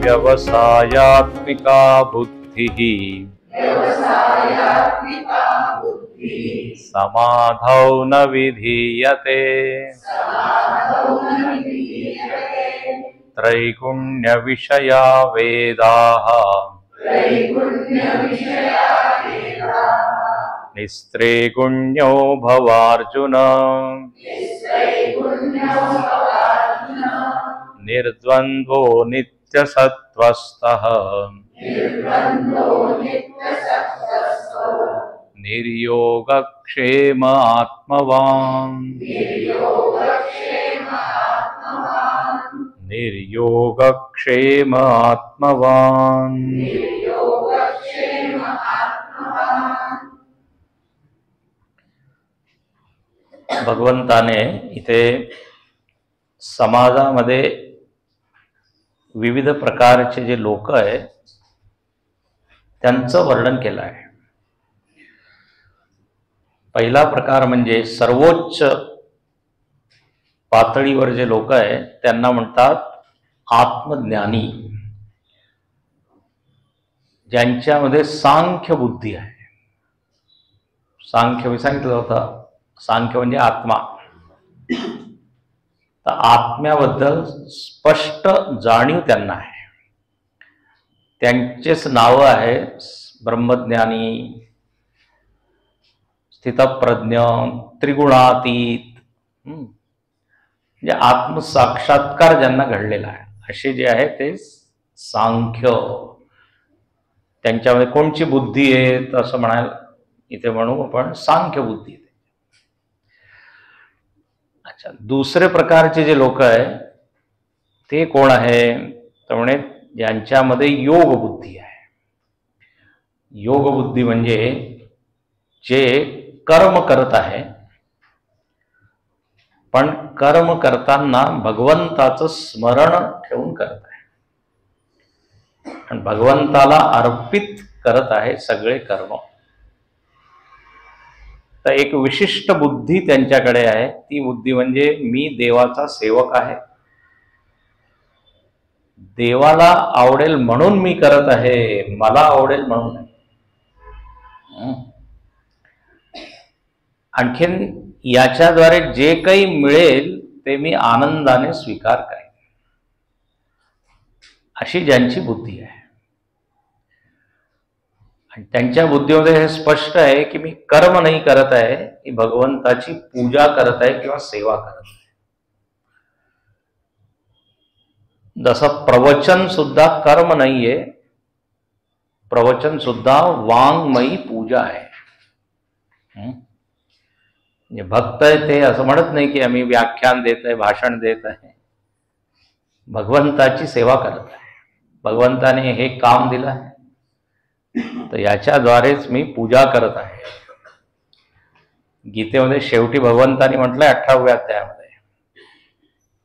व्यवसायात्मिका बुद्धिः समाधौ न विधीयते त्रैगुण्य विषया वेदाः निस्त्रैगुण्यो भवार्जुन निर्द्वन्द्वो नित्यसत्त्वस्थः निर्योगक्षेम आत्मवान् निर्योगक्षेम आत्मवान्। भगवंताने इथे समाजामध्ये विविध प्रकारचे जे लोक आहेत त्यांचं वर्णन केलं आहे। पहिला प्रकार म्हणजे सर्वोच्च पातळीवर जे लोक आहेत त्यांना म्हणतात आत्मज्ञानी, ज्यांच्यामध्ये सांख्य बुद्धी आहे। सांख्य मी सांगितलं होतं, सांख्य म्हणजे आत्मा। तर आत्म्याबद्दल स्पष्ट जाणीव त्यांना आहे। त्यांचेच नाव आहे ब्रह्मज्ञानी, स्थितप्रज्ञ, त्रिगुणातीत, म्हणजे आत्मसाक्षात्कार ज्यांना घडलेला आहे असे जे आहे ते सांख्य। त्यांच्यामध्ये कोणची बुद्धी आहे तर असं म्हणायला इथे म्हणू आपण सांख्य बुद्धी। अच्छा, दुसरे प्रकारचे जे लोक आहे ते कोण आहे तर म्हणे ज्यांच्यामध्ये योग बुद्धी आहे। योग बुद्धी म्हणजे जे कर्म करत आहे पण कर्म करताना भगवंताचं स्मरण ठेवून करत आहे आणि भगवंताला अर्पित करत आहे सगळे कर्म। तर एक विशिष्ट बुद्धी त्यांच्याकडे आहे। ती बुद्धी म्हणजे मी देवाचा सेवक आहे, देवाला आवडेल म्हणून मी करत आहे, मला आवडेल म्हणून नाही। आणखीन याच्याद्वारे जे काही मिळेल ते मी आनंदाने स्वीकार करेन, अशी ज्यांची बुद्धी आहे। आणि त्यांच्या बुद्धीमध्ये हे स्पष्ट आहे की मी कर्म नाही करत आहे, की भगवंताची पूजा करत आहे किंवा सेवा करत आहे। जसं प्रवचन सुद्धा कर्म नाहीये, प्रवचन सुद्धा वाङ्मयी पूजा आहे। म्हणजे भक्त आहे ते असं म्हणत नाही की आम्ही व्याख्यान देत आहे, भाषण देत आहे, भगवंताची सेवा करत आहे। भगवंताने हे काम दिलं आहे तर याच्याद्वारेच मी पूजा करत आहे। गीतेमध्ये शेवटी भगवंतानी म्हटलंय 18व्या अध्यायामध्ये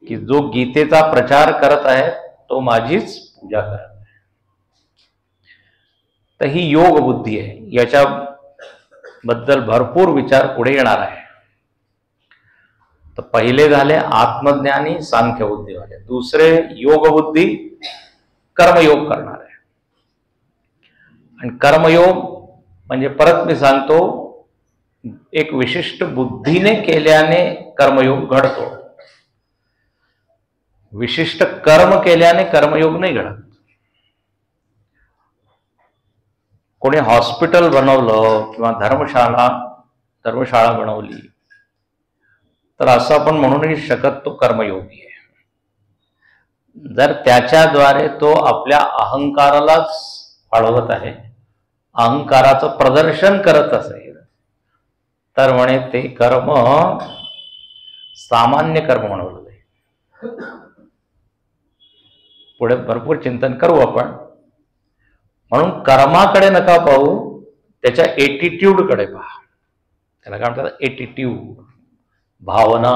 की जो गीतेचा प्रचार करत आहे तो माझीच पूजा करत आहे। तर ही योग बुद्धी आहे। याच्याबद्दल भरपूर विचार पुढे येणार आहे। तर पहिले झाले आत्मज्ञानी सांख्य बुद्धीवाले, दुसरे योग बुद्धी कर्मयोग करणार आहे। आणि कर्मयोग म्हणजे परत मी सांगतो एक विशिष्ट बुद्धीने केल्याने कर्मयोग घडतो, विशिष्ट कर्म केल्याने कर्मयोग नाही घडत। कोणी हॉस्पिटल बनवलं किंवा धर्मशाळा बनवली तर असं आपण म्हणू नाही शकत तो कर्मयोगी आहे। जर त्याच्याद्वारे तो आपल्या अहंकारालाच वाढवत आहे, अहंकाराचं प्रदर्शन करत असेल तर म्हणे ते कर्म सामान्य कर्म म्हणवलं जाईल। पुढे भरपूर चिंतन करू आपण। म्हणून कर्माकडे नका पाहू, त्याच्या एटिट्यूडकडे पहा। त्याला काय म्हणतात? एटिट्यूड, भावना।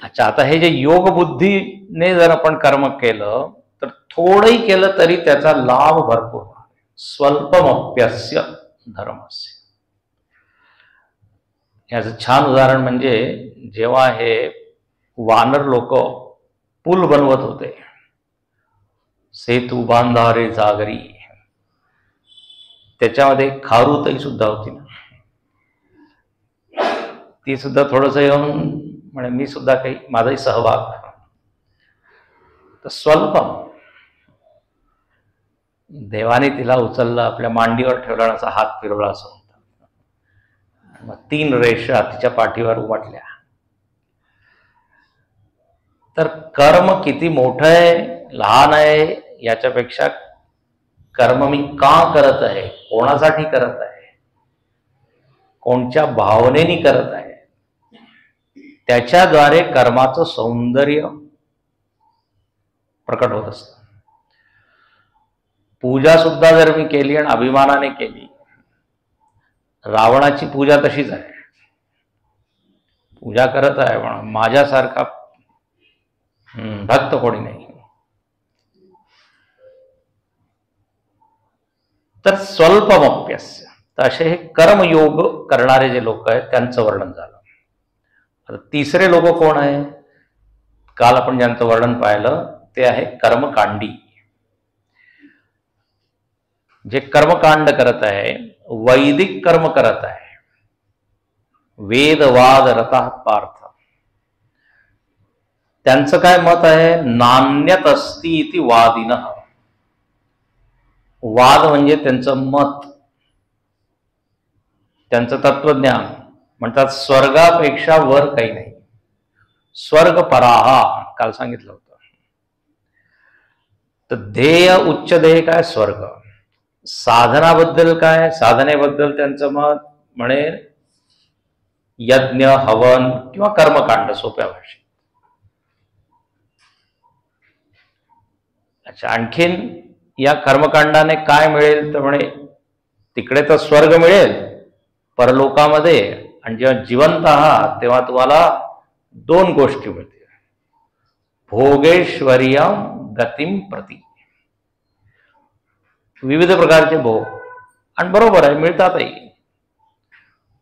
अच्छा, आता हे जे योग बुद्धीने जर आपण कर्म केलं तर थोडंही केलं तरी त्याचा लाभ भरपूर, स्वल्पमप्यस्य धर्मस्य। याचं छान उदाहरण म्हणजे जेव्हा हे वानर लोक पूल बनवत होते सेतू बांधा रे जागरी, त्याच्यामध्ये खारुताई सुद्धा होती ना, ती सुद्धा थोडस येऊन म्हणे मी सुद्धा काही माझाही सहभाग. तर स्वल्प देवाने तिला उचललं, आपल्या मांडीवर ठेवला, असा हात फिरवला असं म्हणतात. मग 3 रेषा तिच्या पाठीवर उमटल्या. तर कर्म किती मोठं आहे लहान आहे याच्यापेक्षा कर्म मी का करत आहे, कोणासाठी करत आहे, कोणत्या भावनेनी करत आहे, त्याच्याद्वारे कर्माचं सौंदर्य प्रकट होत असतं. पूजा सुद्धा जर मी केली आणि अभिमानाने केली, रावणाची पूजा तशीच आहे. पूजा करत आहे पण माझ्यासारखा भक्त कोणी नाही. तर स्वल्पमप्यस्य, तर असे हे कर्मयोग करणारे जे लोक आहेत त्यांचं वर्णन झालं. आता तिसरे लोक कोण आहे, काल आपण ज्यांचं वर्णन पाहिलं ते आहे कर्मकांडी. जे कर्मकांड करत आहे, वैदिक कर्म करत आहे, वेदवाद रता पार्थ, त्यांचं काय मत आहे, नान्यत अस्ति इति वादिनः. वाद म्हणजे त्यांचं मत, त्यांचं तत्वज्ञान. म्हणतात स्वर्गापेक्षा वर काही नाही, स्वर्ग पराहा, काल सांगितलं होतं. तर ध्येय उच्च ध्येय काय, स्वर्ग. साधनाबद्दल काय, साधनेबद्दल त्यांचं मत म्हणे यज्ञ, हवन किंवा कर्मकांड, सोप्या भाषेत. अच्छा, आणखीन या कर्मकांडाने काय मिळेल तर म्हणे तिकडे तर स्वर्ग मिळेल परलोकामध्ये, आणि जेव्हा जिवंत आहात तेव्हा तुम्हाला 2 गोष्टी मिळतील, भोगेश्वर्यम गतिम प्रती, विविध प्रकारचे भोग. आणि बरोबर आहे, मिळतातही.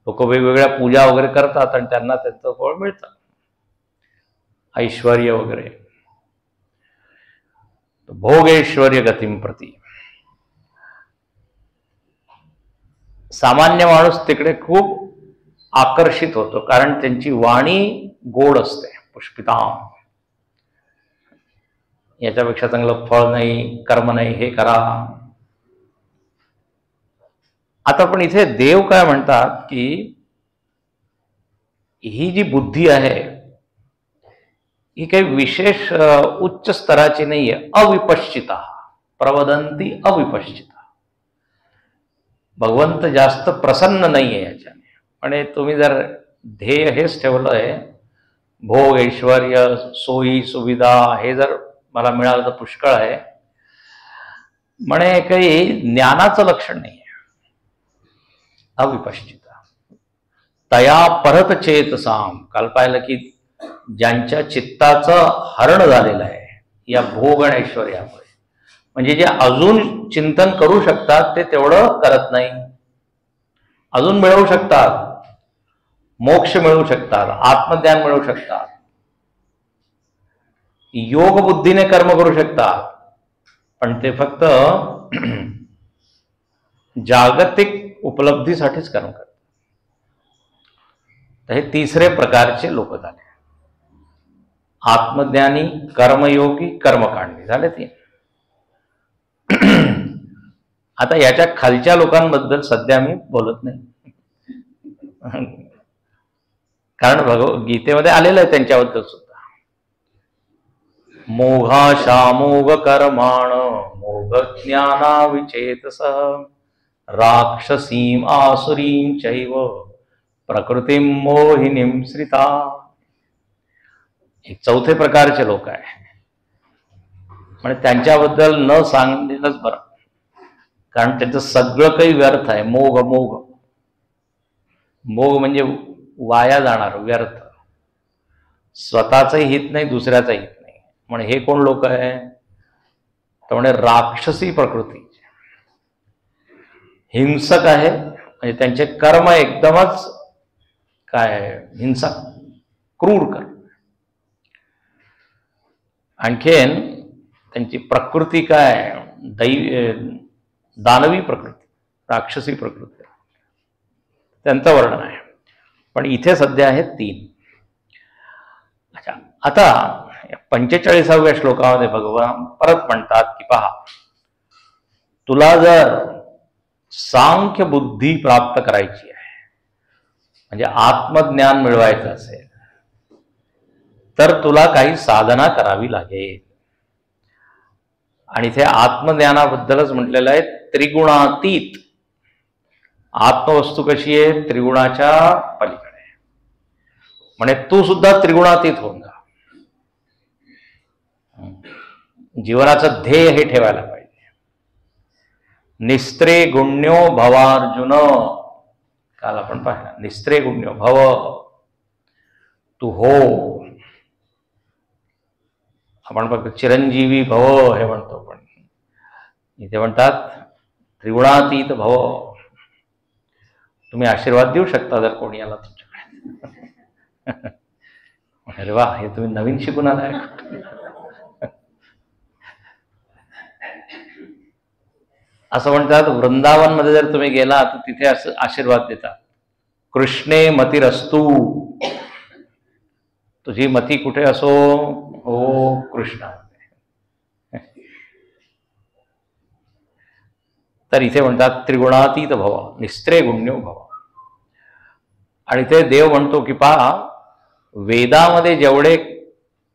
लोक वेगवेगळ्या पूजा वगैरे करतात आणि त्यांना त्यांचं फळ मिळतं, ऐश्वर्य वगैरे. भोगेश्वर्य गतिम प्रती. सामान्य माणूस तिकडे खूप आकर्षित होतो, कारण त्यांची वाणी गोड असते, पुष्पिताम. याच्यापेक्षा चांगलं फळ नाही, कर्म नाही, हे करा. आता पण इथे देव काय म्हणतात की ही जी बुद्धी आहे ही काही विशेष उच्च स्तराची नाहीये. अविपश्चिता प्रवदंती अविपश्चिता. भगवंत जास्त प्रसन्न नाहीये याच्याने. पण तुम्ही जर ध्येय हेच ठेवलंय, भोग ऐश्वर्य सोयी सुविधा हे जर मला मिळालं तर पुष्कळ आहे, म्हणे काही ज्ञानाचं लक्षण नाही. अविपश्चिता तया परत चेतसाम. काल पाहिलं की ज्यांच्या चित्ताचं हरण झालेलं आहे या भोग आणि ऐश्वर्यामुळे, म्हणजे जे अजून चिंतन करू शकतात ते तेवढं करत नाही. अजून मिळवू शकतात, मोक्ष मिळवू शकतात, आत्मज्ञान मिळवू शकतात, योग बुद्धीने कर्म करू शकतात, पण ते फक्त जागतिक उपलब्धीसाठीच कर्म करतात. तर हे तिसरे प्रकारचे लोक झाले. आत्मज्ञानी, कर्मयोगी, कर्मकांडी झाले ते. आता याच्या खालच्या लोकांबद्दल सध्या मी बोलत नाही, कारण गीतेमध्ये आलेलं आहे त्यांच्याबद्दल सुद्धा. मोघाशामोघ कर्माण मोघ ज्ञाना विचेतस राक्षसीम आसुरीं चैव प्रकृतीं मोहिनीं श्रिता. एक चौथे प्रकारचे लोक आहे, म्हणजे त्यांच्याबद्दल न सांगलेलंच बरं, कारण त्यांचं सगळं काही व्यर्थ आहे. मोघ मोघ मोघ म्हणजे वाया जाणार, व्यर्थ, स्वतःचंही हित नाही, दुसऱ्याचं हित नाही. म्हणजे हे कोण लोक आहे तर म्हणे राक्षसी प्रकृती, हिंसक आहे, म्हणजे त्यांचे कर्म एकदमच काय हिंसक, क्रूर कर्म. आणखीन त्यांची प्रकृती काय, दानवी प्रकृती, राक्षसी प्रकृती, त्यांचं वर्णन आहे. पण इथे सध्या आहेत 3. अच्छा, आता 45व्या श्लोकामध्ये भगवान परत म्हणतात की पहा, तुला जर सांख्य बुद्धी प्राप्त करायची आहे, म्हणजे आत्मज्ञान मिळवायचं असेल, तर तुला काही साधना करावी लागेल. आणि इथे आत्मज्ञानाबद्दलच म्हटलेलं आहे त्रिगुणातीत. आत्मवस्तू कशी आहे, त्रिगुणाच्या पलीकडे. म्हणजे तू सुद्धा त्रिगुणातीत होऊन जा. जीवनाचं ध्येय हे ठेवायला पाहिजे. निस्त्रे गुण्यो भवार्जुन, काल आपण पाहिलं, निस्त्रे गुण्यो भव, तू हो. आपण फक्त चिरंजीवी भव हे म्हणतो, पण इथे म्हणतात त्रिगुणातीत भव. तुम्ही आशीर्वाद देऊ शकता जर कोणी आला तुमच्याकडे. अरे वा, हे तुम्ही नवीन शिकून आलाय. असं म्हणतात वृंदावन मध्ये जर तुम्ही गेला तर तिथे असं आशीर्वाद देतात, कृष्णे मतिरस्तू. तुझी मती कुठे असो, हो कृष्ण. तर इथे म्हणतात त्रिगुणातीत भव, निस्त्रे गुण्यो भव. आणि ते देव म्हणतो की पहा, वेदामध्ये जेवढे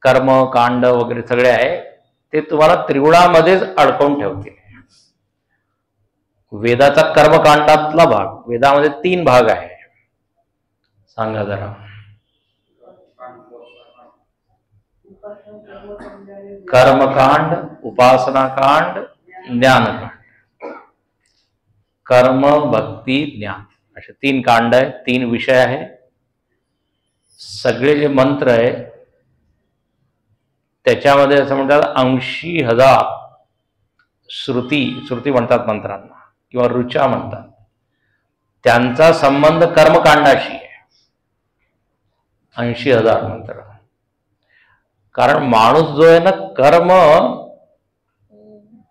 कर्म कांड वगैरे सगळे आहे ते तुम्हाला त्रिगुणामध्येच अडकवून ठेवतील. वेदाचा कर्मकांडातला भाग, वेदामध्ये 3 भाग आहे, सांगा जरा. कर्मकांड, उपासनाकांड, ज्ञानकांड. कर्म, भक्ती, ज्ञान, असे 3 कांड आहे, 3 विषय आहे. सगळे जे मंत्र आहे त्याच्यामध्ये असं म्हणतात 80,000 श्रुती म्हणतात मंत्रांना, किंवा ऋचा म्हणतात, त्यांचा संबंध कर्मकांडाशी आहे. 80,000 मंत्र. कारण माणूस जो आहे ना, कर्म,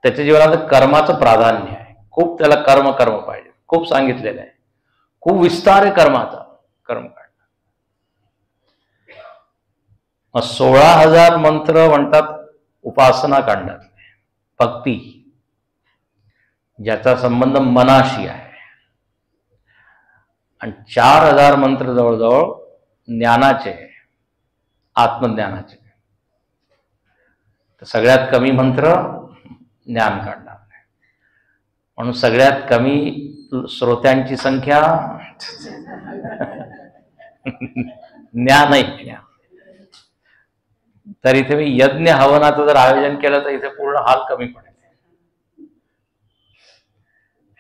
त्याच्या जीवनात कर्माचं प्राधान्य आहे. खूप त्याला कर्म पाहिजे, खूप सांगितलेलं आहे, खूप विस्तार आहे कर्माचा, कर्मकांड. 16,000 मंत्र म्हणतात उपासना कांडातले, भक्ती, ज्याचा संबंध मनाशी आहे. आणि 4,000 मंत्र जवळजवळ ज्ञानाचे, आत्मज्ञानाचे. तर सगळ्यात कमी मंत्र ज्ञानकांड. म्हणून सगळ्यात कमी श्रोत्यांची संख्या ज्ञान आहे. तर इथे मी यज्ञ हवनाचं जर आयोजन केलं तर इथे पूर्ण हाल कमी पडेल.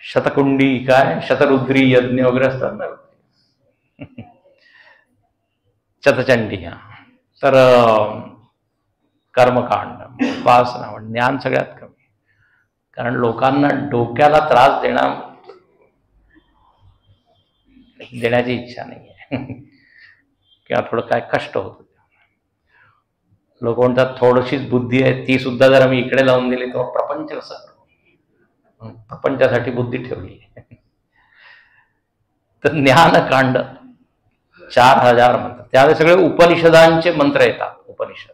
शतकुंडी काय, शतरुद्री यज्ञ वगैरे असतात ना, शतचंडी. तर कर्मकांड, उपासना, ज्ञान सगळ्यात कमी. कारण लोकांना डोक्याला त्रास देण्याची इच्छा नाही आहे. किंवा थोडं काय कष्ट होतं. लोक म्हणतात थोडीशीच बुद्धी आहे, ती सुद्धा जर आम्ही इकडे लावून दिली तर प्रपंच कसं करू. प्रपंचासाठी बुद्धी ठेवली. तर ज्ञानकांड 4,000 मंत्र, त्यामध्ये सगळे उपनिषदांचे मंत्र येतात. उपनिषद.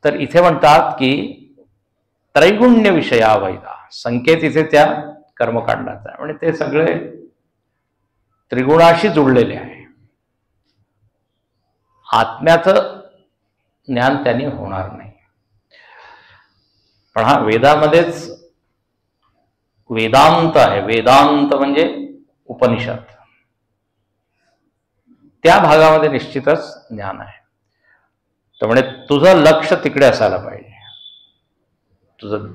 तर इथे म्हणतात की त्रैगुण्य विषया वैदा, संकेत इथे त्या कर्मकांडाचा आहे. म्हणजे ते सगळे त्रिगुणाशी जुळलेले आहे. आत्म्याचं ज्ञान त्यांनी होणार नाही. पण हा वेदामध्येच वेदांत आहे. वेदांत म्हणजे उपनिषद. त्या भागामध्ये निश्चितच ज्ञान आहे. त्यामुळे तुझं लक्ष तिकडे असायला पाहिजे, तुझं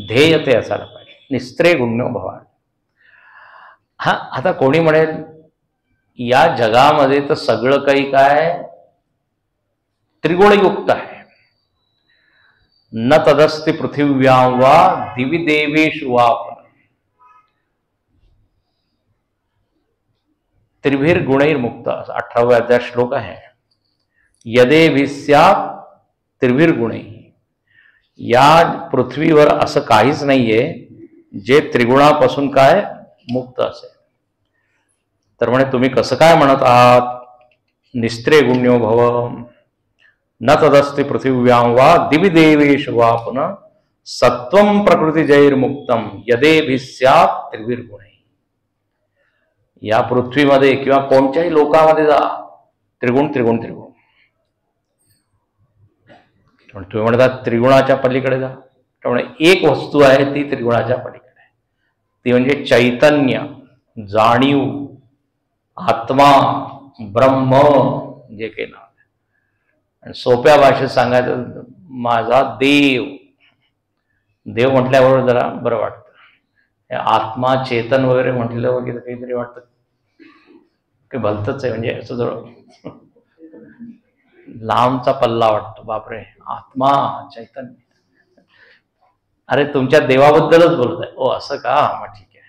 ध्येय ते असायला पाहिजे. निस्त्रे गुण्यो भवान. हा, आता कोणी म्हणेल या जगामध्ये तर सगळं काही काय त्रिगुणयुक्त आहे. न तदस्ति पृथिव्यां वा दिवि देवेषु वा त्रिभिर्गुणैर्मुक्त, 18व्या अध्याय श्लोक आहे. यदेभिः स्यात् त्रिवीर गुणे. या पृथ्वीवर असं काहीच नाहीये जे त्रिगुणापासून काय मुक्त असेल. तर म्हणे तुम्ही कसं काय म्हणत आहात, निस्त्रे गुण्यो भव न तदस्ति पृथिव्यां वा दिवि देवेषु वा पुनः सत्वं प्रकृती जैर्मुक्तम यदेभि स्यात् त्रिवीर गुणे. या पृथ्वीमध्ये किंवा कोणत्याही लोकामध्ये जा, त्रिगुण त्रिगुण त्रिगुण. तुम्ही म्हणतात त्रिगुणाच्या पलीकडे जा, त्यामुळे एक वस्तू आहे ती त्रिगुणाच्या पलीकडे आहे, ती म्हणजे चैतन्य, जाणीव, आत्मा, ब्रह्म, जे काही नाव आहे. आणि सोप्या भाषेत सांगायचं माझा देव. देव म्हटल्यावर जरा बरं वाटतं. आत्मा, चेतन वगैरे म्हटलं वगैरे काहीतरी वाटतं की भलतच आहे, म्हणजे असं जवळ लांबचा पल्ला वाटतो. बापरे, आत्मा, चैतन्य, अरे तुमच्या देवाबद्दलच बोलत आहे. ओ असं का, मग ठीक आहे.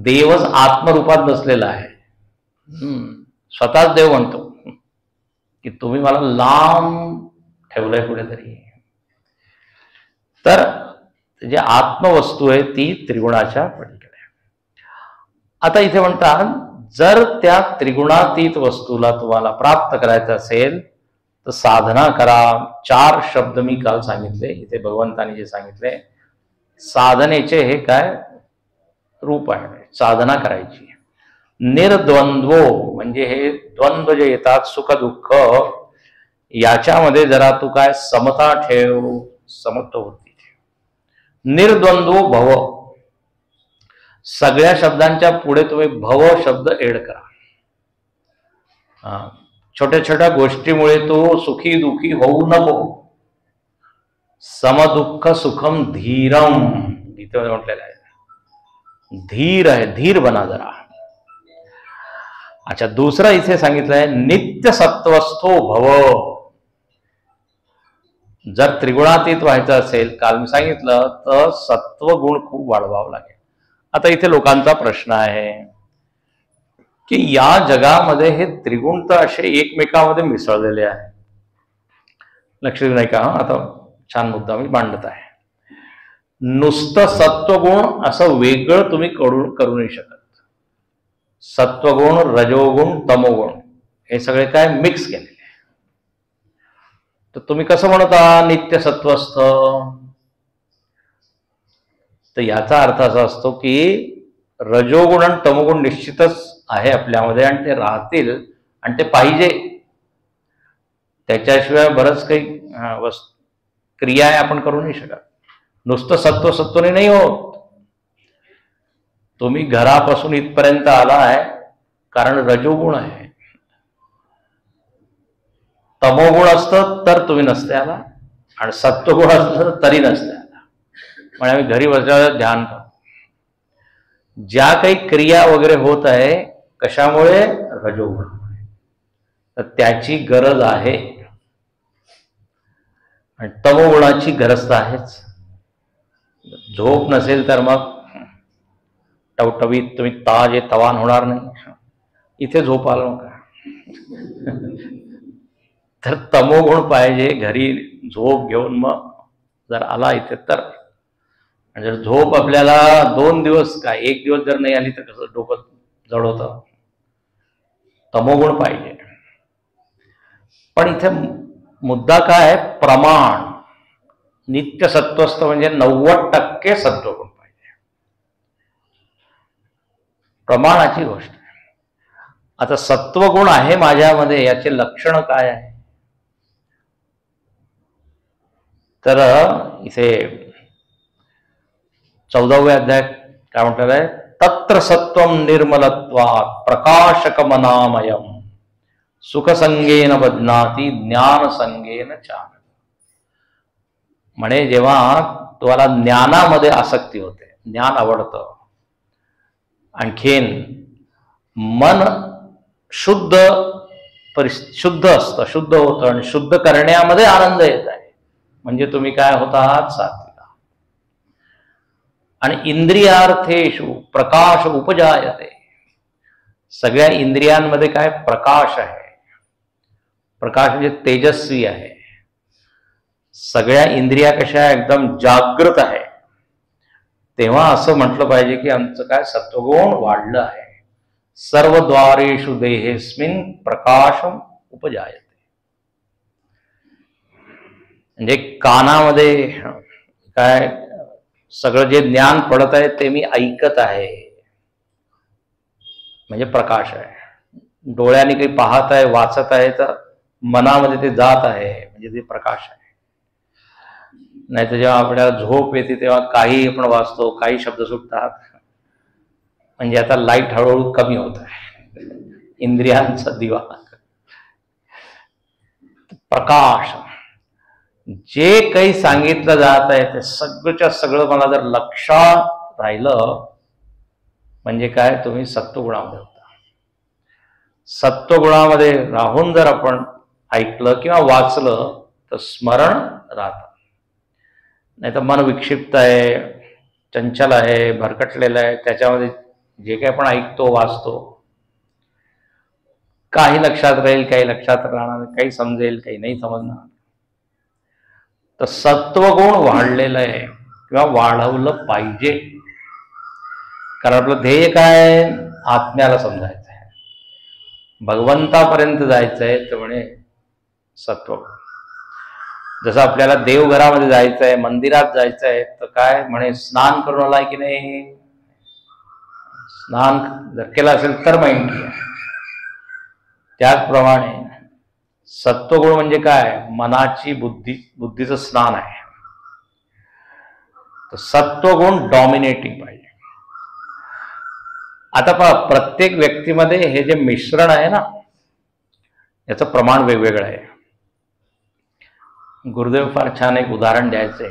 देवच आत्मरूपात बसलेला आहे. स्वतःच देव म्हणतो की तुम्ही मला लांब ठेवलंय कुठेतरी. तर जे आत्मवस्तू आहे ती त्रिगुणाच्या पलीकडे. आता इथे म्हणतात जर त्या त्रिगुणातीत वस्तूला तुम्हाला प्राप्त करायचं असेल तर साधना करा. 4 शब्द मी काल सांगितले, इथे भगवंतांनी जे सांगितले साधनेचे हे काय रूप आहे, साधना करायची. निर्द्वंद्वो म्हणजे हे द्वंद्व जे येतात सुख दुःख, याच्यामध्ये जरा तू काय समता ठेव, समत्ववृत्ती ठेव. निर्द्वंद्वो भव, सगळ्या शब्दांच्या पुढे तुम्ही भव शब्द एड करा. छोट्या छोट्या गोष्टीमुळे तो सुखी दुखी होऊ नको. समदुःख सुखम धीरम, इथे म्हटलेलं आहे. धीर आहे, धीर बना जरा. अच्छा, दुसरा इथे सांगितलंय नित्य सत्वस्थो भव. जर त्रिगुणातीत व्हायचं असेल, काल मी सांगितलं, तर सत्व गुण खूप वाढवावं लागेल. आता इथे लोकांचा प्रश्न आहे की या जगामध्ये हे त्रिगुण तर असे एकमेकांमध्ये मिसळलेले आहे. लक्ष देऊ नाही का? आता छान मुद्दा मी मांडत आहे. नुसतं सत्वगुण असं वेगळं तुम्ही करू नाही शकत. सत्वगुण, रजोगुण, तमोगुण हे सगळे काय मिक्स केलेले. तर तुम्ही कसं म्हणता नित्य सत्वस्थ? तर याचा अर्थ असा असतो की रजोगुण आणि तमोगुण निश्चितच आहे आपल्यामध्ये आणि ते राहतील आणि ते पाहिजे. त्याच्याशिवाय बरंच काही क्रिया आपण करू नाही शकत. नुसतं सत्वने नाही होत. तुम्ही घरापासून इथपर्यंत आला आहे कारण रजोगुण आहे. तमोगुण असतं तर तुम्ही नसते आला आणि सत्वगुण असतं तरी नसते आला. म्हणजे आम्ही घरी बसल्यावर ध्यान करतो. ज्या काही क्रिया वगैरे होत आहे कशामुळे? रजोगुणामुळे. तर त्याची गरज आहे आणि तमोगुणाची गरज तर आहेच. झोप नसेल तर मग टवटवीत तुम्ही ताजे तवान होणार नाही. इथे झोप आलो का? तर तमोगुण पाहिजे घरी झोप घेऊन. मग जर आला इथे तर, जर झोप आपल्याला 2 दिवस काय 1 दिवस जर नाही आली तर कसं डोकं जड होतं. तमोगुण पाहिजे. पण इथे मुद्दा काय आहे? प्रमाण. नित्य सत्वस्थ म्हणजे 90% सत्वगुण पाहिजे. प्रमाणाची गोष्ट आहे. आता सत्वगुण आहे माझ्यामध्ये, याचे लक्षण काय आहे? तर इथे 14व्या अध्याय काय म्हटलेलं आहे? तत्र सत्वम निर्मलत्वात् प्रकाशकमनामयम सुखसंगेन बध्नाती ज्ञान संगेन चान. म्हणे जेव्हा तुम्हाला ज्ञानामध्ये आसक्ती होते, ज्ञान आवडतं, आणखीन मन शुद्ध असतं, शुद्ध होतं आणि शुद्ध करण्यामध्ये आनंद येत आहे, म्हणजे तुम्ही काय होत आहात? सात्विक. आणि इंद्रियार्थेषु प्रकाश उपजायते. सगळ्या इंद्रियांमध्ये काय? प्रकाश आहे. प्रकाश म्हणजे तेजस्वी आहे, सगळ्या इंद्रिया कशा एकदम जागृत आहे, तेव्हा असं म्हटलं पाहिजे की आमचं काय सत्वगुण वाढलं आहे. सर्व द्वारेषु देहेस्मिन प्रकाशम उपजायते. म्हणजे कानामध्ये काय सगळं जे ज्ञान पडत आहे ते मी ऐकत आहे, म्हणजे प्रकाश आहे. डोळ्याने काही पाहत आहे, वाचत आहे, तर मनामध्ये ते जात आहे, म्हणजे ते प्रकाश आहे. नाही तर जेव्हा आपल्याला झोप येते तेव्हा काही आपण वाचतो, काही शब्द सुटतात, म्हणजे आता लाईट हळूहळू कमी होत आहे, इंद्रियांचा दिवा. प्रकाश जे काही सांगितलं जात आहे ते सगळंच्या सगळं मला जर लक्षात राहिलं म्हणजे काय, तुम्ही सत्वगुणामध्ये होता. सत्वगुणामध्ये राहून जर आपण ऐकलं किंवा वाचलं तर स्मरण राहतं. नाही तर मन विक्षिप्त आहे, चंचल आहे, भरकटलेलं आहे, त्याच्यामध्ये जे काही आपण ऐकतो वाचतो काही लक्षात राहील, काही लक्षात राहणार, काही समजेल, काही नाही समजणार. तर सत्वगुण वाढलेलं आहे किंवा वाढवलं पाहिजे. कारण आपलं ध्येय काय आहे, आत्म्याला समजायचं आहे, भगवंतापर्यंत जायचं आहे. तर म्हणे सत्वगुण. जसं आपल्याला देवघरामध्ये जायचं आहे, मंदिरात जायचं आहे, तर काय म्हणे स्नान करून आलाय की नाही, स्नान जर केलं असेल तर मग एंट्री आहे. त्याचप्रमाणे सत्वगुण म्हणजे काय, मनाची बुद्धीचं स्नान आहे. तर सत्वगुण डॉमिनेटिंग पाहिजे. आता पहा, प्रत्येक व्यक्तीमध्ये हे जे मिश्रण आहे ना, याचं प्रमाण वेगवेगळं आहे. गुरुदेव फार छान एक उदाहरण द्यायचे,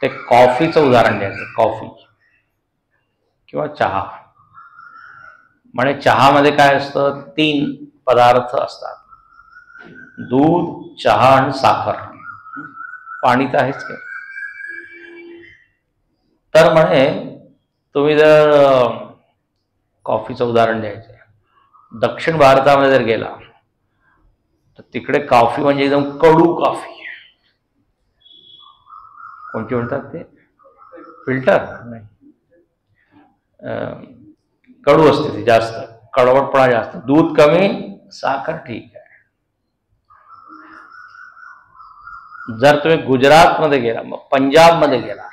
ते कॉफीचं उदाहरण द्यायचं. कॉफी किंवा चहा. म्हणजे चहामध्ये काय असतं, 3 पदार्थ असतात, दूध, चहा आणि साखर. पाणी तर आहेच काय. तर म्हणे तुम्ही जर कॉफीचं उदाहरण द्यायचं, दक्षिण भारतामध्ये जर गेला तर तिकडे कॉफी म्हणजे एकदम कडू कॉफी. कोणती म्हणतात ते, फिल्टर नाही, कडू असते ती, जास्त कडवटपणा जास्त, दूध कमी, साखर ठीक आहे. जर तुम्ही गुजरातमध्ये गेला, मग पंजाबमध्ये गेला,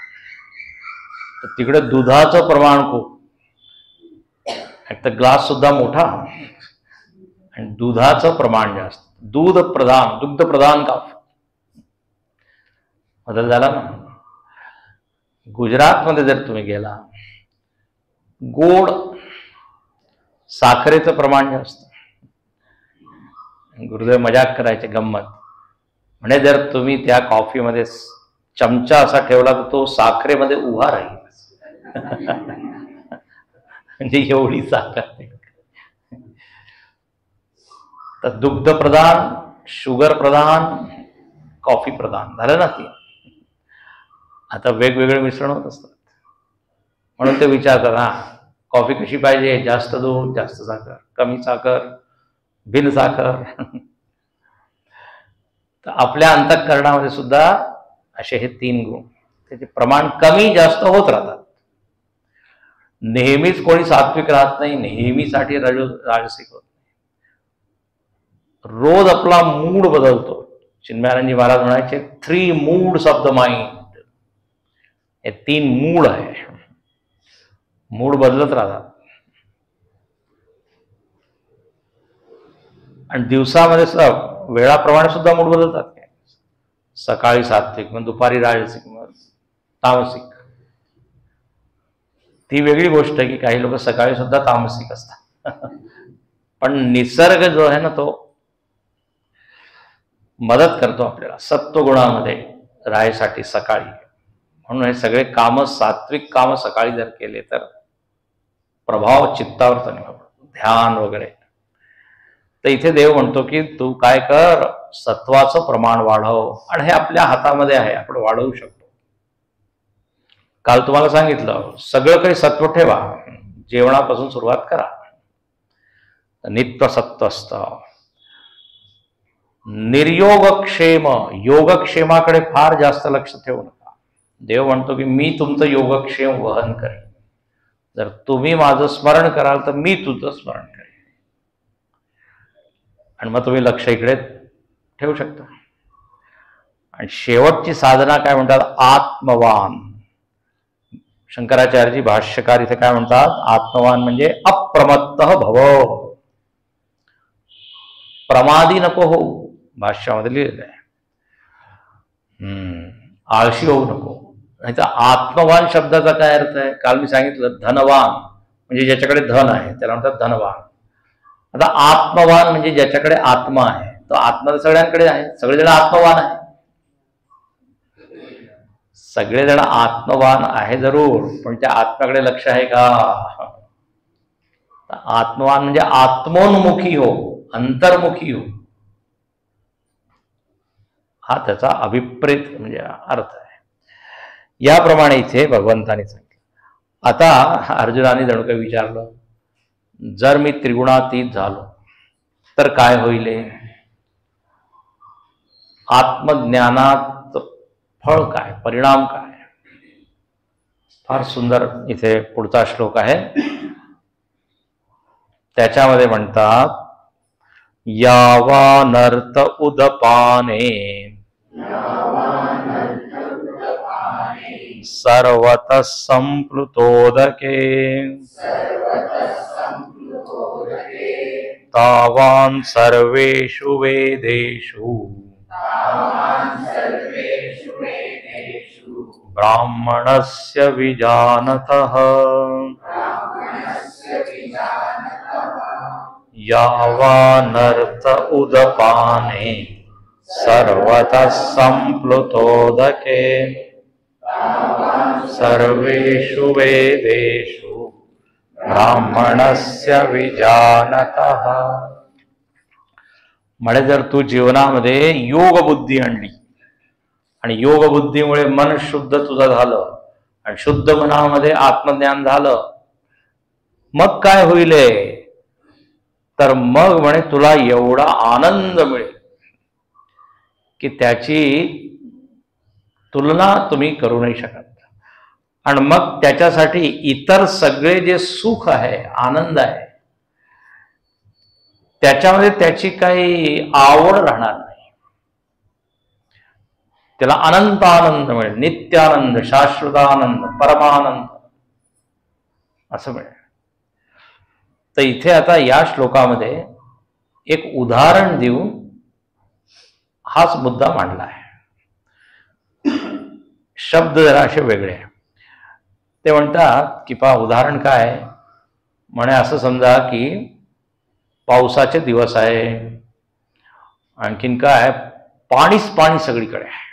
तर तिकडे दुधाचं प्रमाण खूप, एक तर ग्लास सुद्धा मोठा आणि दुधाचं प्रमाण जास्त. दूध प्रधान, दुग्ध प्रधान कॉफी. बदल झाला ना. गुजरातमध्ये जर तुम्ही गेला, गोड, साखरेचं प्रमाण जास्त. गुरुदेव मजाक करायचे, गंमत म्हणजे जर तुम्ही त्या कॉफीमध्ये चमचा असा ठेवला तर तो साखरेमध्ये उभा राहील, म्हणजे एवढी साखर. तर दुग्ध प्रधान, शुगर प्रधान, कॉफी प्रधान झालं ना ती. आता वेगवेगळे मिश्रण होत असतात, म्हणून ते विचारतात, हा कॉफी कशी पाहिजे, जास्त दूध, जास्त साखर, कमी साखर, बिन साखर. तर आपल्या अंतःकरणामध्ये सुद्धा असे हे 3 गुण, त्याचे प्रमाण कमी जास्त होत राहतात. नेहमीच कोणी सात्विक राहत नाही, नेहमीसाठी राजसिक होत नाही. रोज आपला मूड बदलतो. चिन्मयानंदजी महाराज म्हणायचे 3 moods ऑफ द माइंड. हे 3 मूड आहे, मूड बदलत राहतात. आणि दिवसामध्ये वेळाप्रमाणे सुद्धा मूड बदलतात. सकाळी सात्विक, मग दुपारी राजसिक, मग तामसिक. ती वेगळी गोष्ट आहे की काही लोक सकाळी सुद्धा तामसिक असतात. पण निसर्ग जो आहे ना, तो मदत करतो आपल्याला सत्वगुणामध्ये राहायसाठी सकाळी. म्हणून हे सगळे काम, सात्विक काम सकाळी जर केले तर प्रभाव चित्तावर चांगला पडतो, ध्यान वगैरे. तर इथे देव म्हणतो की तू काय कर, सत्वाचं प्रमाण वाढव. आणि हे आपल्या हातामध्ये आहे, आपण वाढवू शकतो. काल तुम्हाला सांगितलं, सगळं काही सत्व ठेवा, जेवणापासून सुरुवात करा. नित्य सत्व असतं. निर्योगक्षेम, योगक्षेमाकडे फार जास्त लक्ष ठेवू नका. देव म्हणतो की मी तुमचं योगक्षेम वहन करेन. जर तुम्ही माझं स्मरण कराल तर मी तुझं स्मरण करेन. आणि मग तुम्ही लक्ष इकडे ठेवू शकता. आणि शेवटची साधना काय म्हणतात? आत्मवान. शंकराचार्यजी भाष्यकार इथे काय म्हणतात? आत्मवान म्हणजे अप्रमत्तः भव, प्रमादी नको हो. भाष्यामध्ये लिहिलेलं आहे. आळशी होऊ नको. नाही तर आत्मवान शब्दाचा काय अर्थ आहे? काल मी सांगितलं, धनवान म्हणजे ज्याच्याकडे धन आहे त्याला म्हणतात धनवान. आता आत्मवान म्हणजे ज्याच्याकडे आत्मा आहे. तो आत्मा तर सगळ्यांकडे आहे, सगळेजण आत्मवान आहे. सगळेजण आत्मवान आहे जरूर, पण त्या आत्म्याकडे लक्ष आहे का? आत्मवान म्हणजे आत्मोन्मुखी हो, अंतर्मुखी हो, हा त्याचा अभिप्रेत म्हणजे अर्थ आहे. याप्रमाणे इथे भगवंताने सांगितलं. आता अर्जुनाने जणू काही विचारलं, जर मी त्रिगुणातीत झालो तर काय होईल? आत्मज्ञानात फळ काय, परिणाम काय? फार सुंदर इथे पुढचा श्लोक आहे. त्याच्यामध्ये म्हणतात, यावानर्थ उदपाने सर्वतः संप्लुतोदके तावान् सर्वेषु वेदेषु ब्राह्मणस्य विजानतः यावानर्थ उदपाने सर्वतः संप्लुतोदके सर्वेषु वेदेषु ब्राह्मणस्य विजानतः. म्हणजे जर तू जीवनामध्ये योग बुद्धी आणली आणि योग बुद्धीमुळे मन शुद्ध तुझं झालं आणि शुद्ध मनामध्ये आत्मज्ञान झालं, मग काय होईल? तर मग म्हणे तुला एवढा आनंद मिळेल की त्याची तुलना तुम्ही करू नाही शकत. आणि मग त्याच्यासाठी इतर सगळे जे सुख आहे, आनंद आहे, त्याच्यामध्ये त्याची काही आवड राहणार नाही. त्याला अनंत आनंद मिळेल, नित्यानंद, शाश्वतानंद, परमानंद असं मिळेल. तर इथे आता या श्लोकामध्ये एक उदाहरण देऊन हाच मुद्दा मांडला आहे. शब्द जरा असे वेगळे. ते म्हणतात की पहा, उदाहरण काय म्हणे, असं समजा की पावसाचे दिवस आहे, आणखीन काय, पाणीच पाणी सगळीकडे आहे.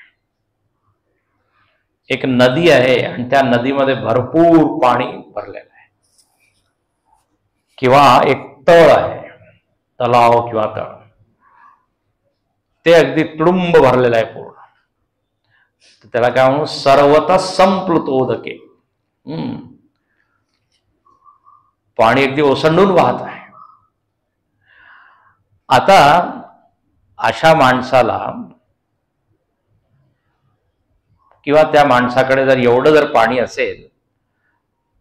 एक नदी आहे आणि त्या नदीमध्ये भरपूर पाणी भरलेलं आहे, किंवा एक तळ आहे, तलाव किंवा तळ, ते अगदी तुडुंब भरलेलं आहे पूर्ण. तर त्याला काय म्हणू? सर्वतः संप्लुतोदके. पाणी अगदी ओसंडून वाहत आहे. आता अशा माणसाला किंवा त्या माणसाकडे जर एवढं जर पाणी असेल,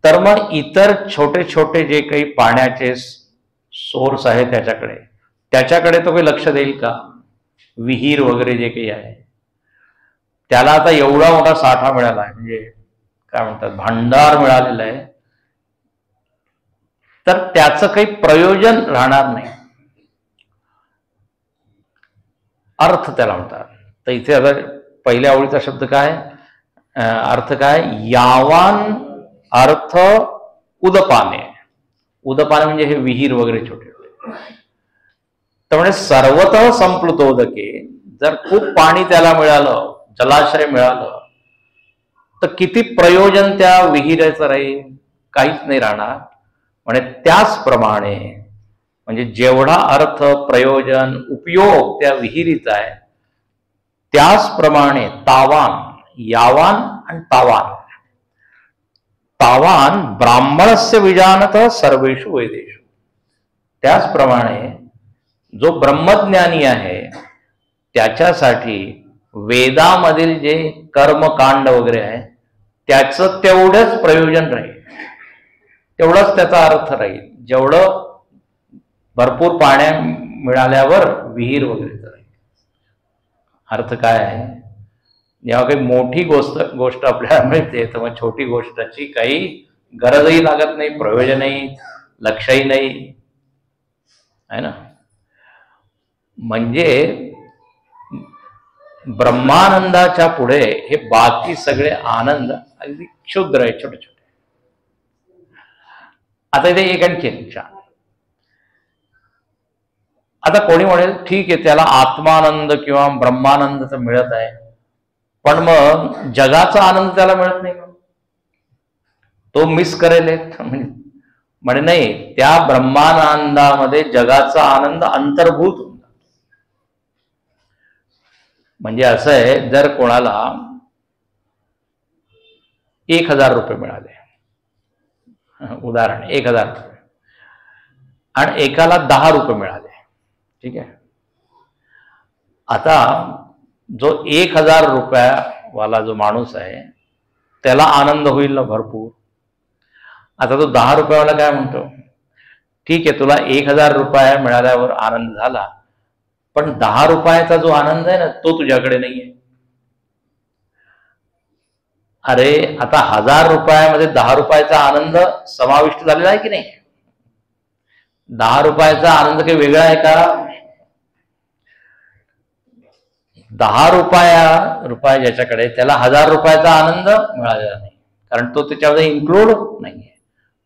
तर मग इतर छोटे छोटे जे काही पाण्याचे सोर्स आहे त्याच्याकडे तो काही लक्ष देईल का? विहीर वगैरे जे काही आहे त्याला आता एवढा मोठा साठा मिळाला आहे, म्हणजे काय म्हणतात, भांडार मिळालेला आहे, तर त्याचं काही प्रयोजन राहणार नाही. अर्थ त्याला म्हणतात. तर इथे आता पहिल्या ओळीचा शब्द काय, अर्थ काय? यावान अर्थ उदपाने. उदपाने म्हणजे हे विहीर वगैरे छोटे छोटे. तर म्हणजे सर्वतः संप्लुतोदके, जर खूप पाणी त्याला मिळालं, जलाशय मिळालं, तर किती प्रयोजन त्या विहिरीचं राहील? काहीच नाही राहणार. म्हणजे त्याचप्रमाणे, म्हणजे जेवढा अर्थ, प्रयोजन, उपयोग त्या विहिरीचा आहे, त्याचप्रमाणे तावान, यावान आणि तावान. तावान ब्राह्मणस्य विजानत सर्वेषु वेदेषु. त्याचप्रमाणे जो ब्रह्मज्ञानी आहे त्याच्यासाठी वेदामधील जे कर्मकांड वगैरे आहे त्याचं तेवढंच प्रयोजन राहील, तेवढाच त्याचा अर्थ राहील, जेवढं भरपूर पाण्या मिळाल्यावर विहीर वगैरे राहील. अर्थ काय आहे, जेव्हा काही मोठी गोष्ट आपल्याला मिळते तर मग छोटी गोष्टाची काही गरजही लागत नाही, प्रयोजनही, लक्षही नाही, आहे ना. म्हणजे ब्रह्मानंदाच्या पुढे हे बाकी सगळे आनंद अगदी क्षुद्र आहे, छोटे छोटे. आता इथे एक आणखी छान. आता कोणी म्हणेल ठीक आहे, त्याला आत्मानंद किंवा ब्रह्मानंद तर मिळत आहे, पण मग जगाचा आनंद त्याला मिळत नाही, तो मिस करेल. म्हणजे नाही, त्या ब्रह्मानंदामध्ये जगाचा आनंद अंतर्भूत. म्हणजे असं आहे, जर कोणाला 1000 रुपये मिळाले, उदाहरण 1000 रुपये, आणि एकाला 10 रुपये मिळाले, ठीक आहे. आता जो 1000 रुपयावाला जो माणूस आहे त्याला आनंद होईल ना भरपूर. आता तो 10 रुपयावाला काय म्हणतो, ठीक आहे, तुला 1000 रुपये मिळाल्यावर आनंद झाला, पण 10 रुपयाचा जो आनंद आहे ना तो तुझ्याकडे नाहीये. अरे आता 1000 रुपयामध्ये 10 रुपयाचा आनंद समाविष्ट झालेला आहे की नाही? 10 रुपयाचा आनंद काही वेगळा आहे का? 10 रुपया ज्याच्याकडे त्याला 1000 रुपयाचा आनंद मिळालेला नाही, कारण तो त्याच्यामध्ये इन्क्लूड नाहीये.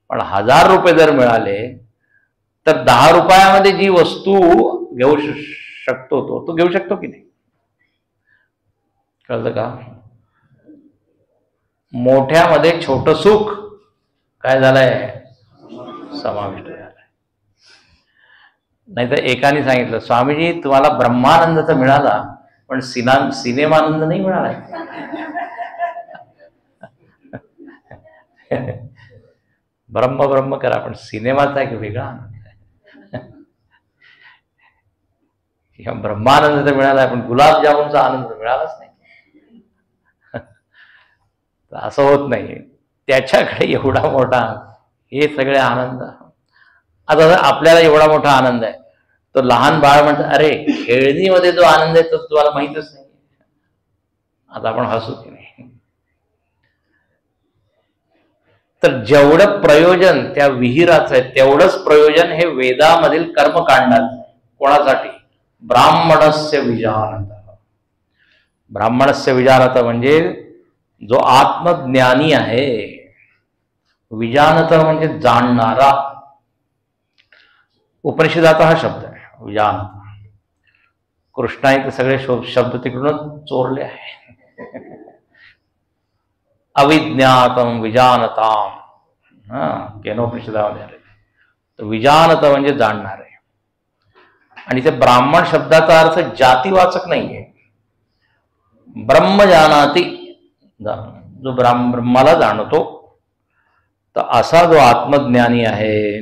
पण 1000 रुपये जर मिळाले तर 10 रुपयामध्ये जी वस्तू घेऊ शकतो तो घेऊ शकतो की नाही? कळलं का? मोठ्यामध्ये छोटं सुख काय झालंय, समाविष्ट झालंय. नाहीतर एकाने सांगितलं, स्वामीजी तुम्हाला ब्रह्मानंद तर मिळाला पण सिनेमानंद नाही मिळाला. ब्रह्म ब्रह्म करा, पण सिनेमाचा एक वेगळा आनंद आहे. ब्रह्मानंद तर मिळाला पण गुलाबजामुनचा आनंद मिळालाच नाही. असं होत नाही. त्याच्याकडे एवढा मोठा हे सगळे आनंद. आता आपल्याला एवढा मोठा आनंद आहे, तो लहान बाळ म्हणतात अरे खेळणीमध्ये जो आनंद आहे तो तुम्हाला माहितच नाही. आता आपण हसू की नाही? तर जेवढं प्रयोजन त्या विहिराचं आहे तेवढंच प्रयोजन हे वेदामधील कर्मकांडाचं. कोणासाठी? ब्राह्मणस्य विजानत. ब्राह्मणस्य विजानत म्हणजे जो आत्मज्ञानी आहे. विजानत म्हणजे जाणणारा. उपनिषदाचा हा शब्द आहे विजानत. कृष्णाने ते सगळे शब्द तिकडूनच चोरले आहे. अविज्ञातम विजानताम, केनोपनिषदामध्ये आले. तर विजानत म्हणजे जाणणारे. आणि ते ब्राह्मण शब्दाचा अर्थ जातीवाचक नाहीये. ब्रह्म जानाति, जो ब्रह्माला जाणतो. तर असा जो आत्मज्ञानी आहे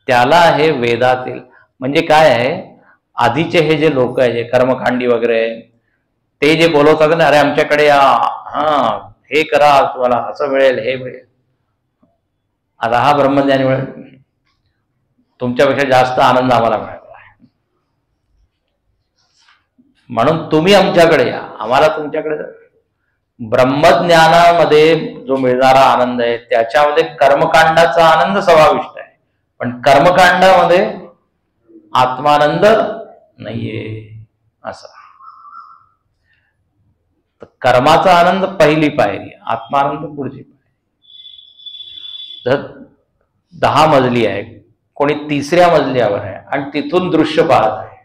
त्याला हे वेदातील म्हणजे काय आहे, आधीचे हे जे लोक आहे जे कर्मकांडी वगैरे ते जे बोलवतात ना, अरे आमच्याकडे या, हे करा तुम्हाला असं मिळेल, हे मिळेल. आता हा ब्रह्मज्ञानी मिळेल, तुमच्यापेक्षा जास्त आनंद आम्हाला मिळाला आहे, म्हणून तुम्ही आमच्याकडे या, आम्हाला तुमच्याकडे. ब्रह्मज्ञानामध्ये जो मिळणारा आनंद आहे त्याच्यामध्ये कर्मकांडाचा आनंद समाविष्ट आहे, पण कर्मकांडामध्ये आत्मानंद नाहीये. असा कर्माचा आनंद पहिली पायरी, आत्मानंद पुढची पायरी. जर 10 मजली आहे, कोणी 3ऱ्या मजल्यावर आहे आणि तिथून दृश्य पाहत आहे,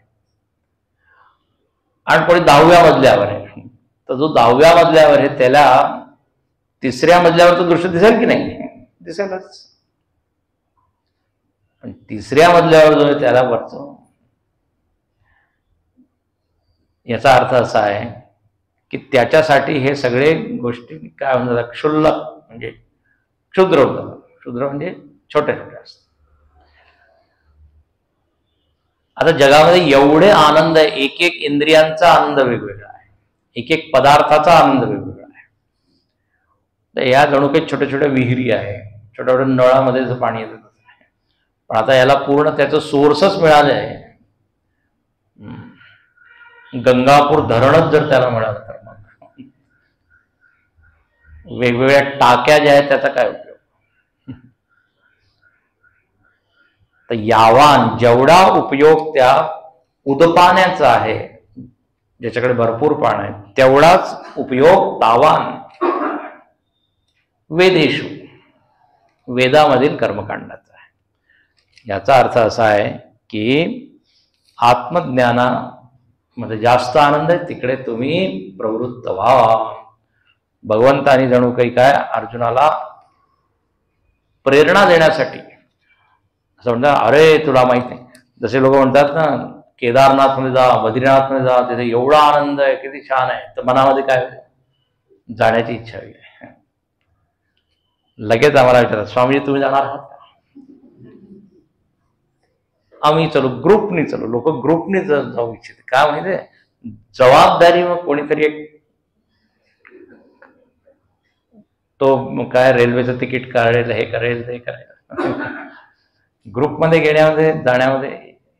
आणि कोणी 10व्या मजल्यावर आहे, तर जो 10व्या मजल्यावर आहे त्याला 3ऱ्या मजल्यावरचं दृश्य दिसेल की नाही? दिसेलच. पण 3ऱ्या मजल्यावर जो आहे त्याला वरचं. याचा अर्थ असा आहे की त्याच्यासाठी हे सगळे गोष्टी काय म्हणतात, क्षुल्लक म्हणजे क्षुद्र होतात. क्षुद्र म्हणजे छोटे छोटे असतात. आता जगामध्ये एवढे आनंद आहे, एक एक इंद्रियांचा आनंद वेगवेगळा आहे, एक एक पदार्थाचा आनंद वेगवेगळा आहे. तर या जणू काही छोट्या छोट्या विहिरी आहे, छोट्या छोट्या नळामध्ये जसं पाणी येतं तसं आहे. पण आता याला पूर्ण त्याचं सोर्सच मिळालं आहे. गंगापूर धरणच जर त्याला मिळालं तर मग वेगवेगळ्या टाक्या ज्या आहेत त्याचा काय उपयोग. तर यावान जेवढा उपयोग त्या उदपाण्याचा आहे, ज्याच्याकडे भरपूर पाणी आहे, तेवढाच उपयोग तावान वेदेशु, वेदामधील कर्मकांडाचा आहे. याचा अर्थ असा आहे की आत्मज्ञानामध्ये जास्त आनंद आहे, तिकडे तुम्ही प्रवृत्त व्हा. भगवंतानी जणू काही काय अर्जुनाला प्रेरणा देण्यासाठी असं म्हणतात, अरे तुला माहित नाही, जसे लोक म्हणतात ना केदारनाथमध्ये जा, बद्रीनाथमध्ये जा, तिथे एवढा आनंद आहे, किती छान आहे. तर मनामध्ये काय जाण्याची इच्छा होईल. लगेच आम्हाला विचारतात, स्वामीजी तुम्ही जाणार आहात का? आम्ही चलो, ग्रुपनी चलो. लोक ग्रुपनी जाऊ इच्छिते. काय माहितीये, जबाबदारी मग कोणीतरी एक तो काय रेल्वेचं तिकीट काढेल, हे करेल, ते करेल. ग्रुपमध्ये गेण्यामध्ये जाण्यामध्ये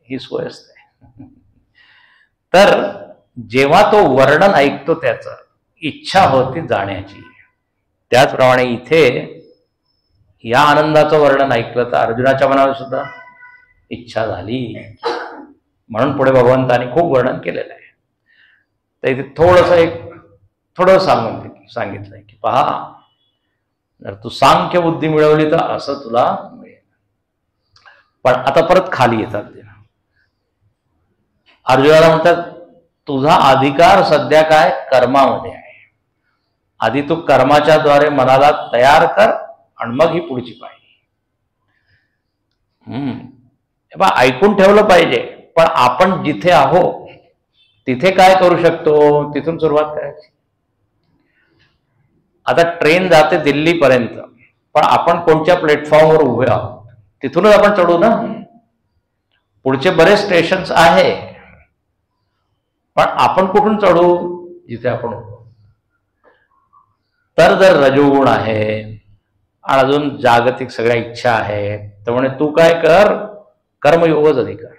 ही सोय असते. तर जेव्हा तो वर्णन ऐकतो त्याचं इच्छा होती जाण्याची, त्याचप्रमाणे इथे या आनंदाचं वर्णन ऐकलं तर अर्जुनाच्या मनावर सुद्धा इच्छा झाली. म्हणून पुढे भगवंतानी खूप वर्णन केलेलं आहे. तर इथे थोडं सांगितलंय की पहा, जर तू सांख्य बुद्धी मिळवली तर असं तुला मिळेल. पण आता परत खाली येतात ते. अर्जुनाला म्हणतात तुझा अधिकार सध्या काय कर्मामध्ये आहे. आधी तू कर्माच्या द्वारे मनाला तयार कर आणि मग ही पुढची पाहिजे. ऐकून ठेवलं पाहिजे. पण आपण जिथे आहो तिथे काय करू शकतो, तिथून सुरुवात करायची. आता ट्रेन जाते दिल्लीपर्यंत, पण आपण कोणत्या प्लॅटफॉर्मवर उभे आहोत तिथूनच आपण चढू ना. पुढचे बरेच स्टेशन्स आहे, पण आपण कुठून चढू, जिथे आपण उभो. तर जर रजोगुण आहे आणि अजून जागतिक सगळ्या इच्छा आहेत, तर म्हणे तू काय कर, कर्मयोगच अधिकार.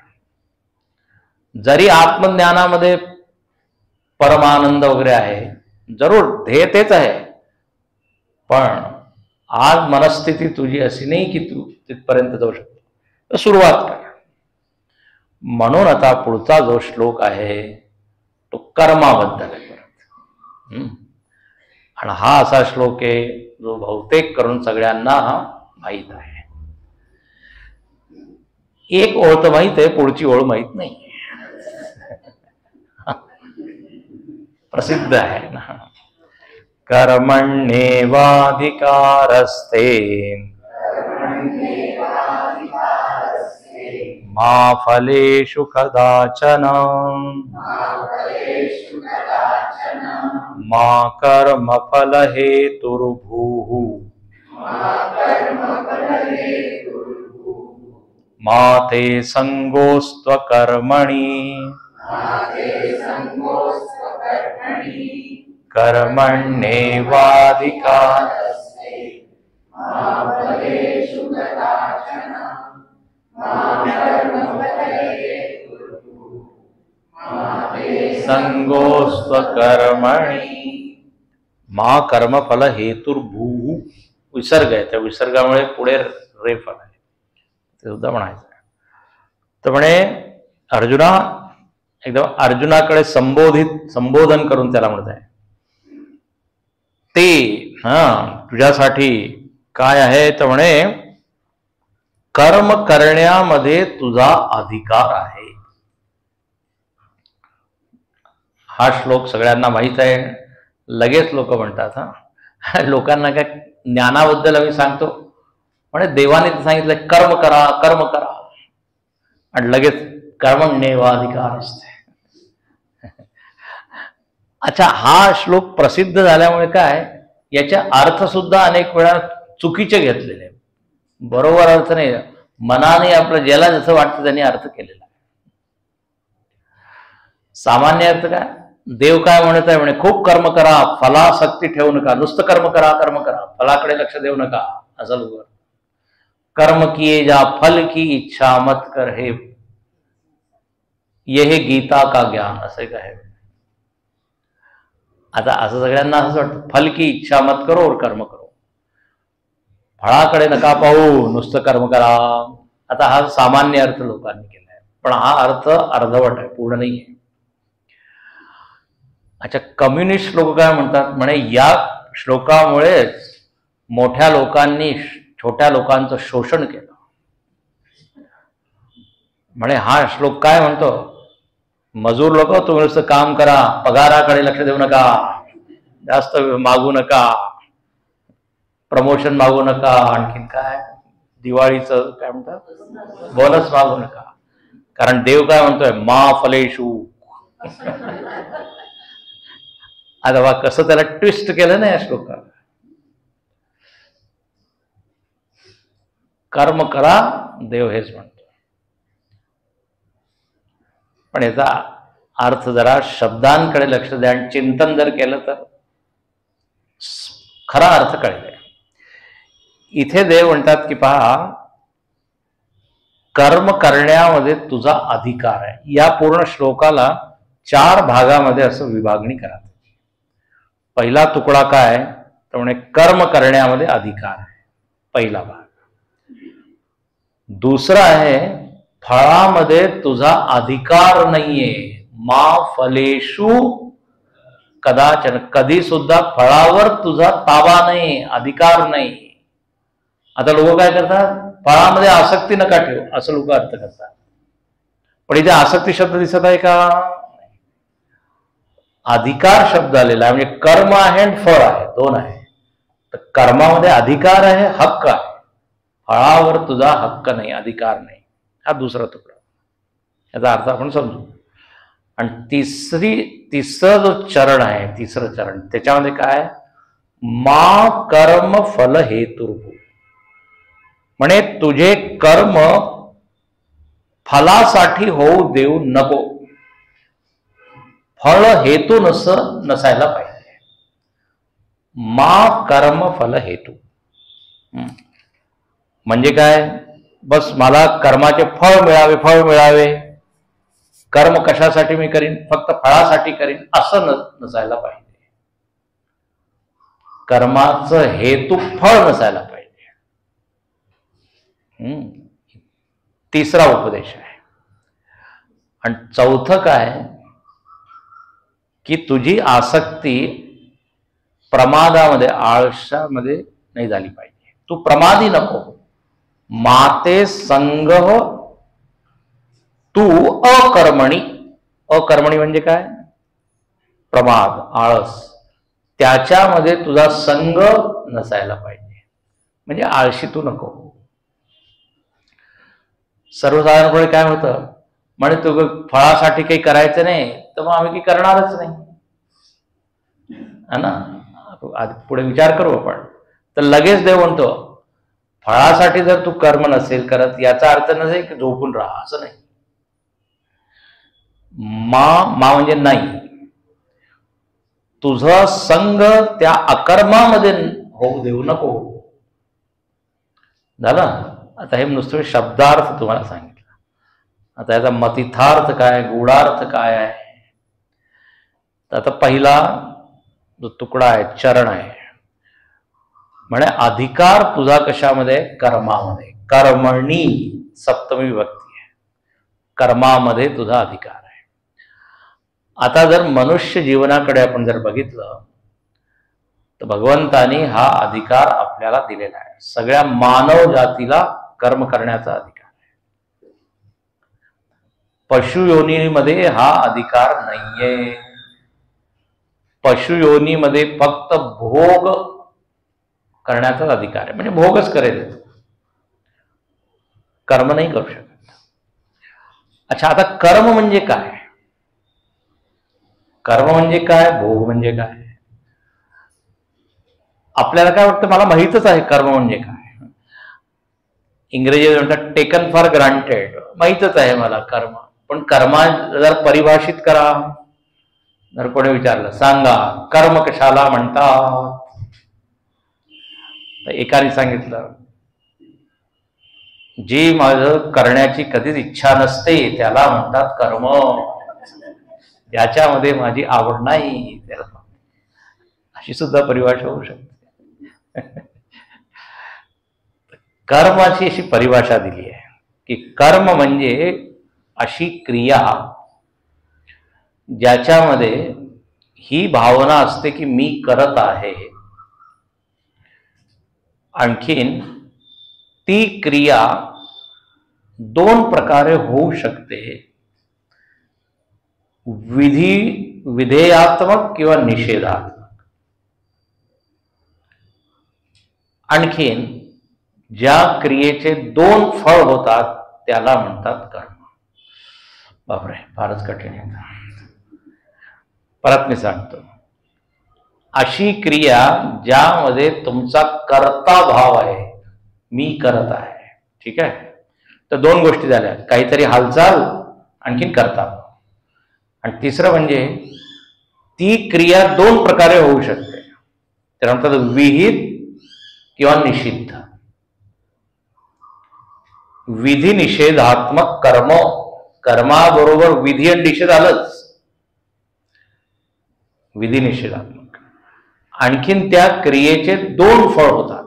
जरी आत्मज्ञानामध्ये परमानंद वगैरे आहे, जरूर ध्येय तेच आहे, पण आज मनस्थिती तुझी अशी नाही की तू तिथपर्यंत जाऊ शकतो. तर सुरुवात कर. म्हणून आता पुढचा जो श्लोक आहे तो कर्माबद्दल आहे. आणि हा असा श्लोक आहे जो बहुतेक करून सगळ्यांना माहीत आहे. एक ओळ तर माहीत आहे, पुढची ओळ माहीत नाही. प्रसिद्ध आहे ना. कर्मण्येवाधिकारस्ते मा फलेषु कदाचन मा कर्मफल हेतुर्भूः मा ते संगोस्त्वकर्मणि कर्मण्येवाधिकारस्ते संगोस्त्वकर्मणि मा कर्मफल हेतुर्भूः. विसर्ग आहे, त्या विसर्गामुळे पुढे रे फल आहे, ते सुद्धा म्हणायचं. तर म्हणे अर्जुना, एकदम अर्जुनाकडे संबोधन करून त्याला म्हणत आहे ते तुझ्यासाठी काय आहे. तर म्हणे कर्म करण्यामध्ये तुझा अधिकार आहे. हा श्लोक सगळ्यांना माहित आहे. लगेच लोक म्हणतात लोकांना काय ज्ञानाबद्दल आम्ही सांगतो, म्हणजे देवाने सांगितलं कर्म करा, कर्म करा, आणि लगेच कर्मण्येवाधिकार असते. अच्छा, हा श्लोक प्रसिद्ध झाल्यामुळे काय, याचे अर्थ सुद्धा अनेक वेळा चुकीचे घेतलेले, बरोबर अर्थ नाही. मनाने आपलं ज्याला जसं वाटतं त्यांनी अर्थ केलेला आहे. सामान्य अर्थ काय? देव काय म्हणत आहे म्हणे, खूप कर्म करा, फलासक्ती ठेवू नका, नुसतं कर्म करा, फलाकडे लक्ष देऊ नका. असं लोक कर्म किए जा फल की इच्छा मत कर हे, ये गीता का ज्ञान, असं काय. आता असं सगळ्यांना असं वाटतं, फल की इच्छा मत करो और कर्म करो, फळाकडे नका पाहू, नुसतं कर्म करा. आता हा सामान्य अर्थ लोकांनी केलाय, पण हा अर्थ अर्धवट आहे, पूर्ण नाही आहे. अच्छा, कम्युनिस्ट लोक काय म्हणतात म्हणे, या श्लोकामुळेच मोठ्या लोकांनी छोट्या लोकांचं शोषण केलं. म्हणे हा श्लोक काय म्हणतो, मजूर लोक तुम्ही नुसतं काम करा, पगाराकडे लक्ष देऊ नका, जास्त मागू नका, प्रमोशन मागू नका, आणखीन काय दिवाळीचं काय म्हणतात बोनस मागू नका. कारण देव काय म्हणतोय, मा फलेषु. आता बा कसं त्याला ट्विस्ट केलं ना या श्लोकाला. कर्म करा, देव हेच म्हणतो. पण याचा अर्थ जरा शब्दांकडे लक्ष द्या आणि चिंतन जर केलं तर खरा अर्थ कळेल. इथे देव म्हणतात की पहा, कर्म करण्यामध्ये तुझा अधिकार आहे. या पूर्ण श्लोकाला 4 भागामध्ये असं विभागणी करा. पहिला तुकडा काय तर म्हणे, कर्म करण्यामध्ये अधिकार आहे, पहिला भाग. दुसरा आहे, फळामध्ये तुझा अधिकार नाहीये, मा फलेषु कदाचन, कधी सुद्धा फळावर तुझा ताबा नाही, अधिकार नाही. आता लोक काय करतात, फळामध्ये आसक्ती नका ठेवू, असं लोक अर्थ करतात. पण इथे आसक्ती शब्द दिसत आहे का? अधिकार शब्द आलेला आहे. म्हणजे कर्म आहे आणि फळ आहे, दोन आहे. तर कर्मामध्ये अधिकार आहे, हक्क आहे. फळावर तुझा हक्क नाही, अधिकार नाही. हा दुसरा तुकडा, याचा अर्थ आपण समजू. आणि तिसरं जो चरण आहे, तिसरं चरण, त्याच्यामध्ये काय, मा कर्म फल हेतुर्भू. म्हणे तुझे कर्म फलासाठी होऊ देऊ नको, फळ हेतू नसायला पाहिजे. मा कर्म फल हेतू म्हणजे काय, बस मला कर्माचे फळ मिळावे, कर्म कशासाठी मी करीन, फक्त फळासाठी करीन, असं नसायला पाहिजे. कर्माचं हेतू फळ नसायला पाहिजे. तिसरा उपदेश आहे. आणि चौथं काय की तुझी आसक्ती प्रमादामध्ये, आळशामध्ये नाही झाली पाहिजे. तू प्रमादी नको. माते संग तू अकर्मणी. अकर्मणी म्हणजे काय, प्रमाद, आळस, त्याच्यामध्ये तुझा संग नसायला पाहिजे. म्हणजे आळशी तू नको. सर्वसाधारणपणे काय होतं, म्हणे तू फळासाठी काही करायचं नाही तर मग आम्ही काही करणारच नाही, है ना. आधी पुढे विचार करू आपण. तर लगेच देव म्हणतो, फळासाठी जर तू कर्म नसेल करत, याचा अर्थ नसेल की झोपून राहा, असं नाही. मा म्हणजे नाही. तुझं संग त्या अकर्मामध्ये होऊ देऊ नको. झालं. आता हे नुसतं शब्दार्थ तुम्हाला सांगितलं. आता याचा मतिथार्थ काय, गूढार्थ काय आहे. तर आता पहिला जो तुकडा आहे, चरण आहे, म्हणे अधिकार तुझा कशामध्ये, कर्मामध्ये. कर्मणी सप्तमी विभक्ती आहे, कर्मामध्ये तुझा अधिकार आहे. आता जर मनुष्य जीवनाकडे आपण जर बघितलं तर भगवंतानी हा अधिकार आपल्याला दिलेला आहे. सगळ्या मानव जातीला कर्म करण्याचा अधिकार आहे. पशुयोनीमध्ये हा अधिकार नाहीये. पशुयोनीमध्ये फक्त भोग करण्याचा अधिकार आहे, म्हणजे भोगच करेल, कर्म नाही करू शकत. अच्छा, आता कर्म म्हणजे काय, कर्म म्हणजे काय, भोग म्हणजे काय. आपल्याला काय वाटतं, मला माहीतच आहे कर्म म्हणजे काय. इंग्रजीत म्हणतात टेकन फॉर ग्रांटेड, माहीतच आहे मला कर्म. पण कर्मा जर परिभाषित करा, जर कोणी विचारलं सांगा कर्म कशाला म्हणतात, तर एकाने सांगितलं जी माझं करण्याची कधीच इच्छा नसते त्याला म्हणतात कर्म, याच्यामध्ये माझी आवड नाही त्याला, अशी सुद्धा परिभाषा होऊ शकते. कर्माची अशी परिभाषा दिली आहे की कर्म म्हणजे अशी क्रिया ज्याच्यामध्ये ही भावना असते की मी करत आहे, आणखीन ती क्रिया दोन प्रकारे होऊ शकते, विधेयात्मक किंवा निषेधात्मक. आणखीन ज्या क्रियेचे दोन फळ होतात त्याला म्हणतात कर्म. बापरे, फारच कठीण आहे. परत मी सांगतो, अशी क्रिया ज्यामध्ये तुमचा कर्ता भाव आहे, मी करत आहे. ठीक आहे, तर दोन गोष्टी झाल्या, काहीतरी हालचाल आणखीन कर्ता भाव. आणि तिसरं म्हणजे ती क्रिया दोन प्रकारे होऊ शकते, तर म्हणतात विहित किंवा निषिद्ध. विधी निषेधात्मक कर्म, कर्माबरोबर विधी आणि निषेध आलंच, विधी निषेधात्मक. आणखीन त्या क्रियेचे दोन फळ होतात.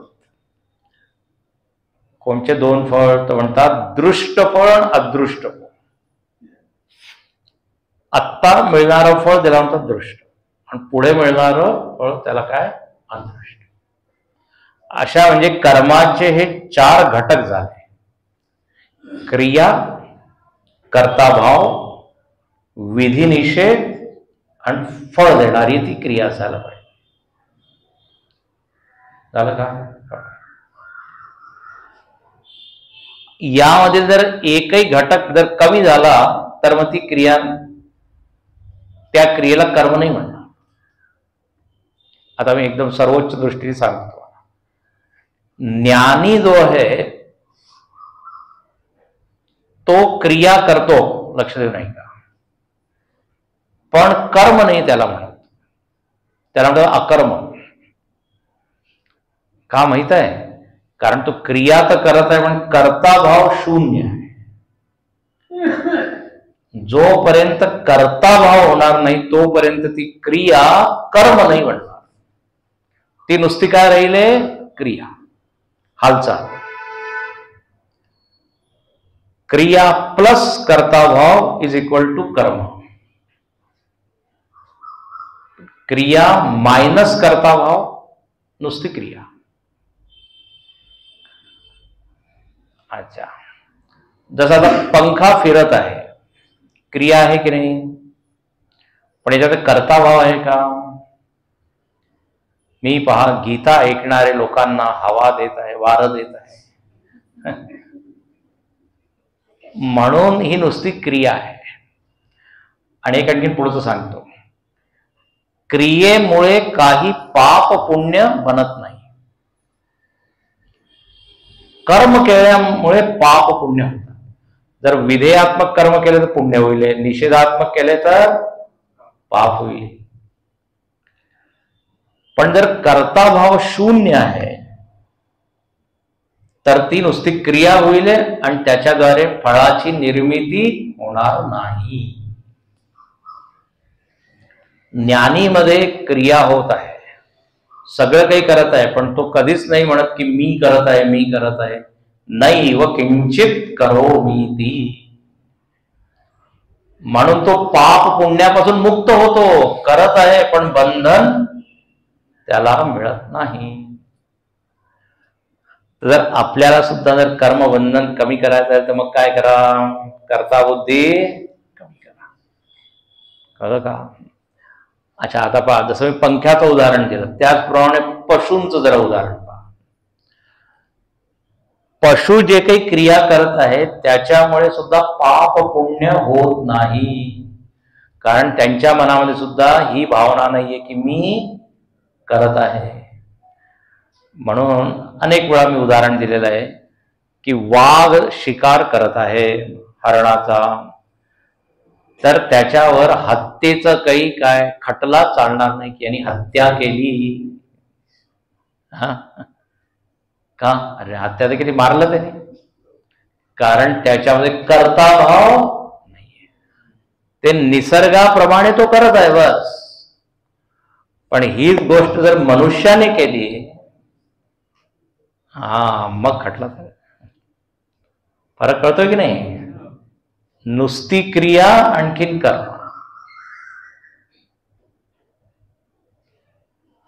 कोणते दोन फळ, तर म्हणतात दृष्ट फळ, अदृष्ट फळ. आत्ता मिळणारं फळ त्याला म्हणतात दृष्ट, आणि पुढे मिळणारं फळ त्याला काय, अदृष्ट. अशा म्हणजे कर्माचे हे चार घटक झाले, क्रिया, कर्ताभाव, विधी निषेध आणि फळ देणारी ती क्रिया असायला पाहिजे. झालं का? यामध्ये जर एकही घटक जर कमी झाला तर मग ती क्रिया, त्या क्रियेला कर्म नाही म्हणणार. आता मी एकदम सर्वोच्च दृष्टीने सांगतो, ज्ञानी जो आहे तो क्रिया करतो, लक्ष देऊ नाही का, पण कर्म नाही त्याला म्हणत, त्याला म्हणतात अकर्म. का माहित आहे? कारण तो क्रिया तर करत आहे पण कर्ता भाव शून्य आहे. जोपर्यंत कर्ता भाव होणार नाही तोपर्यंत ती क्रिया कर्म नाही म्हणणार, ती नुसती काय राहिले, क्रिया, हालचाल. क्रिया प्लस कर्ताभाव इज इक्वल टू कर्म, क्रिया मायनस कर्ताभाव नुसती क्रिया. अच्छा, जसं आता पंखा फिरत आहे, क्रिया आहे की नाही, पण याच्यात कर्ताभाव आहे का? मी पहा गीता ऐकणारे लोकांना हवा देत आहे, वारं देत आहे, म्हणून ही नुसती क्रिया आहे. आणि एक आणखीन पुढचं सांगतो, क्रियेमुळे काही पाप पुण्य बनत नाही. कर्म केल्यामुळे पाप पुण्य होतात. जर विधेयात्मक कर्म केले तर पुण्य होईल, निषेधात्मक केले तर पाप होईल. पण जर कर्ताभाव शून्य आहे तर ती नुसती क्रिया होईल आणि त्याच्याद्वारे फळाची निर्मिती होणार नाही. ज्ञानीमध्ये क्रिया होत आहे, सगळं काही करत आहे, पण तो कधीच नाही म्हणत की मी करत आहे, मी करत आहे. नाही व किंचित करोमी ती, म्हणून तो पाप पुण्यापासून मुक्त होतो. करत आहे पण बंधन त्याला मिळत नाही. जर आपल्याला सुद्धा जर कर्मबंधन कमी करायचं आहे तर मग काय करा, कर्ता बुद्धी कमी करा. कळलं का? अच्छा, आता पहा, जसं मी पंख्याचं उदाहरण दिलं त्याचप्रमाणे पशूंचं जरा उदाहरण पहा. पशु जे काही क्रिया करत आहेत त्याच्यामुळे सुद्धा पाप पुण्य होत नाही, कारण त्यांच्या मनामध्ये सुद्धा ही भावना नाहीये की मी करत आहे. म्हणून अनेक वेळा मी उदाहरण दिलेलं आहे की वाघ शिकार करत आहे हरणाचा, तर त्याच्यावर हत्येचं काही काय खटला चालणार नाही की यांनी हत्या केली. हा का? अरे हत्या तर केली, मारलं त्याने, कारण त्याच्यामध्ये कर्ता भाव नाहीये. ते निसर्गाप्रमाणे तो करत आहे बस. पण हीच गोष्ट जर मनुष्याने केली, हा मग खटला फरक कळतोय की नाही? नुसती क्रिया आणखीन कर्म.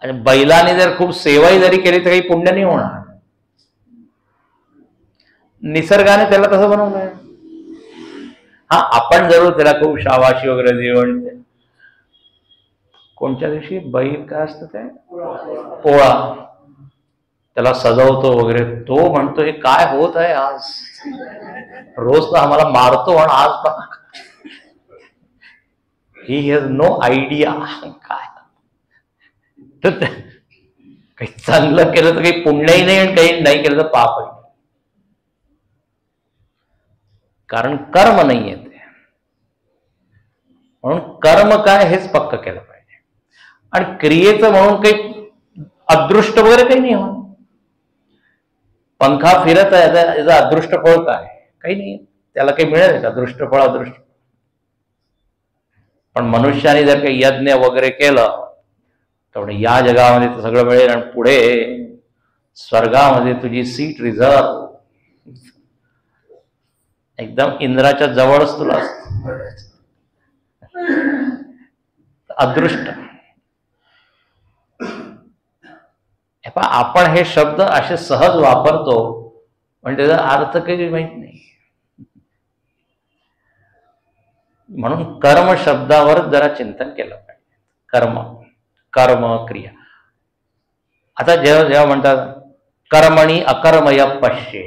आणि बैलाने जर खूप सेवाही जरी केली तर काही पुण्य नाही होणार. निसर्गाने त्याला तसं बनवलंय. हा आपण जरूर त्याला खूप शाबाशी वगैरे जेवण. कोणत्या दिवशी बैल काय असतं ते पोळा, त्याला सजवतो वगैरे, तो म्हणतो हे काय होत आहे आज, रोज तर आम्हाला मारतो आणि आज ही हॅज नो आयडिया काय. तर काही चांगलं केलं तर काही पुण्यही नाही आणि काही नाही केलं तर पापही. कारण कर्म नाहीये ते. म्हणून कर्म काय हेच पक्क केलं पाहिजे. आणि क्रियेचं म्हणून काही अदृष्ट वगैरे काही नाही हो. पंखा फिरत आहे, याचं अदृष्ट फळ काय? काही नाही. त्याला काही मिळेल का दृष्ट फळ अदृष्ट? पण मनुष्याने जर काही यज्ञ वगैरे केलं तर या जगामध्ये तर सगळं मिळेल आणि पुढे स्वर्गामध्ये तुझी सीट रिझर्व, एकदम इंद्राच्या जवळच तुला अदृष्ट. आपण हे शब्द असे सहज वापरतो पण त्याचा अर्थ काही माहित नाही. म्हणून कर्म शब्दावर जरा चिंतन केलं पाहिजे. कर्म, कर्म क्रिया. आता जेव्हा जेव्हा म्हणतात कर्मणी अकर्मय पश्ये,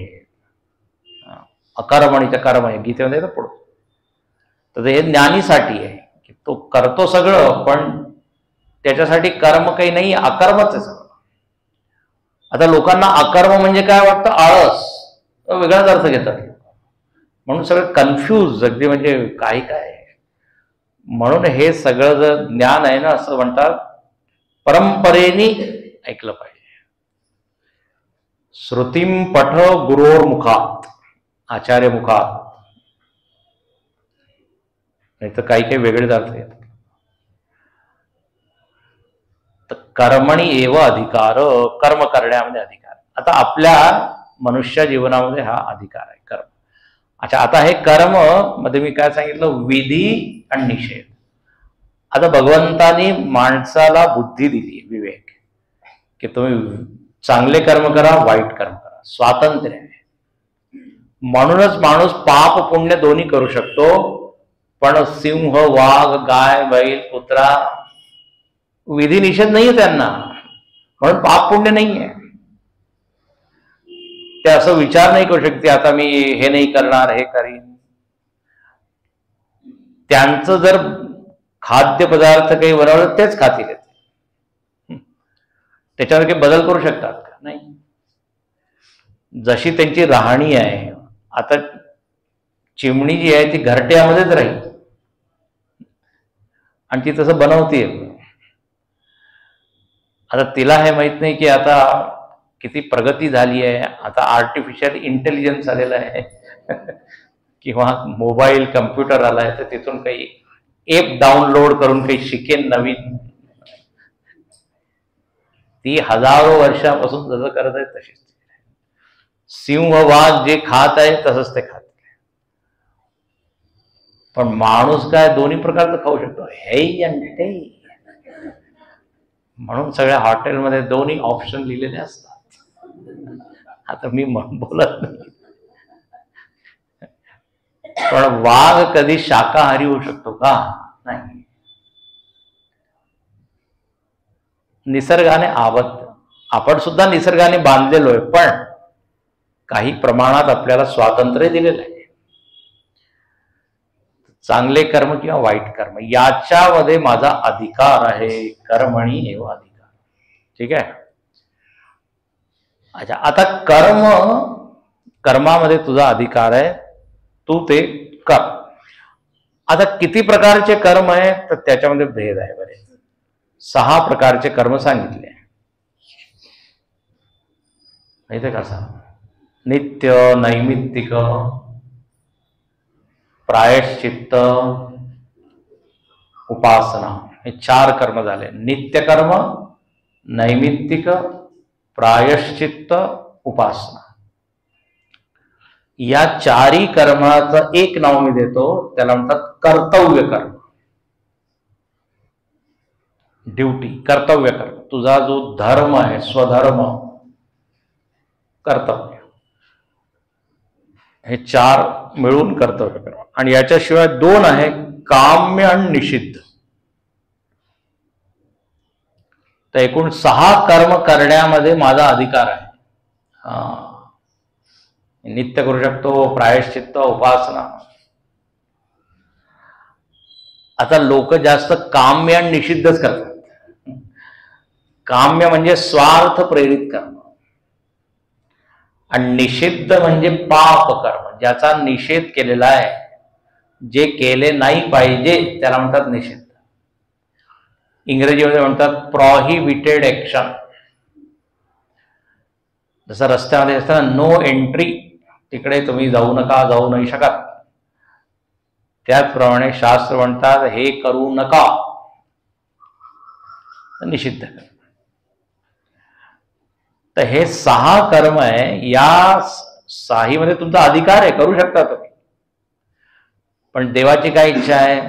अकर्मणीचं कर्म आहे गीतेमध्ये तर पुढं, तर हे ज्ञानीसाठी आहे की तो करतो सगळं पण त्याच्यासाठी कर्म काही नाही, अकर्मच आहे सगळं. आता लोकांना अकर्म म्हणजे काय वाटतं? आळस, वेगळाच अर्थ घेतात म्हणून सगळं कन्फ्यूज अगदी, म्हणजे काही काय. म्हणून हे सगळं जर ज्ञान आहे ना, असं म्हणतात परंपरेने ऐकलं पाहिजे. श्रुतीम पठ गुरोर मुखात, आचार्य मुखात, नाही तर काही काही वेगळेच अर्थ येतात. तर कर्मणी एव अधिकार, कर्म करण्यामध्ये अधिकार. आता आपल्या मनुष्य जीवनामध्ये हा अधिकार आहे कर्म. अच्छा, आता हे कर्म मध्ये मी काय सांगितलं? विधी आणि निषेध. आता भगवंतानी माणसाला बुद्धी दिली, विवेक, की तुम्ही चांगले कर्म करा, वाईट कर्म करा, स्वातंत्र्य आहे. म्हणूनच माणूस पाप पुण्य दोन्ही करू शकतो. पण सिंह, वाघ, गाय, बैल, कुत्रा विधी निषेध नाहीये त्यांना, म्हणून पाप पुण्य नाहीये. ते असं विचार नाही करू शकते आता मी हे नाही करणार, हे करीन. त्यांचं जर खाद्य पदार्थ काही बनवलं तेच खातील, त्याच्यावर काही बदल करू शकतात का? नाही. जशी त्यांची राहणी आहे, आता चिमणी जी आहे ती घरट्यामध्येच राहील आणि ती तसं बनवते. आता तिला हे माहित नाही की आता किती प्रगती झाली आहे, आता आर्टिफिशियल इंटेलिजन्स आलेला आहे किंवा मोबाईल कम्प्युटर आलाय, तर तिथून काही ऍप डाउनलोड करून काही शिकेन नवीन. ती हजारो वर्षापासून जसं करत आहे तशीच. सिंह, वाघ जे खात आहे तसंच ते खात. पण माणूस काय दोन्ही प्रकारचं खाऊ शकतो, हे आणि ते. म्हणून सगळ्या हॉटेलमध्ये दोन्ही ऑप्शन लिहिलेले असतात. आता मी बोलत नाही, पण वाघ कधी शाकाहारी होऊ शकतो का? नाही. निसर्गाने आबद्ध, आपण सुद्धा निसर्गाने बांधलेलो आहे, पण काही प्रमाणात आपल्याला स्वातंत्र्य दिलेलं आहे. चांगले कर्म किंवा वाईट कर्म याच्यामध्ये माझा अधिकार आहे. कर्मणी एव अधिकार. ठीक आहे. अच्छा, आता कर्मामध्ये तुझा अधिकार आहे, तू ते कर. आता किती प्रकारचे कर्म आहेत तर त्याच्यामध्ये भेद आहे बरेच. 6 प्रकारचे कर्म सांगितले. माहिती आहे का? नित्य, नैमित्तिक, प्रायश्चित्त, उपासना, हे 4 कर्म झाले. नित्य कर्म, नैमित्तिक, प्रायश्चित्त, उपासना. या 4ही कर्माचं एक नाव मी देतो, त्याला म्हणतात कर्तव्य कर्म. ड्युटी, कर्तव्य कर्म. तुझा जो धर्म आहे, स्वधर्म, कर्तव्य, हे 4 मिळून कर्तव्य कर्म. आणि याच्याशिवाय 2 आहे, काम्य आणि निषिद्ध. तर एकूण 6 कर्म करण्यामध्ये माझा अधिकार आहे. नित्य करू शकतो, प्रायश्चित्त, उपासना. आता लोक जास्त काम्य आणि निषिद्धच करतात. काम्य म्हणजे स्वार्थ प्रेरित कर्म, आणि निषिद्ध म्हणजे पाप कर्म, ज्याचा निषेध केलेला आहे, जे केले नाही पाहिजे त्याला म्हणतात निषिद्ध. इंग्रजीमध्ये म्हणतात प्रोहिबिटेड ऍक्शन. जसं रस्त्यामध्ये असतं नो एंट्री, तिकडे तुम्ही जाऊ नका, जाऊ नाही शकत. त्याचप्रमाणे शास्त्र म्हणतात हे करू नका, निषिद्ध कर्म. तर हे 6 कर्म आहे. या 6 मध्ये तुमचा अधिकार आहे, करू शकता तुम्ही. पण देवाची काय इच्छा आहे?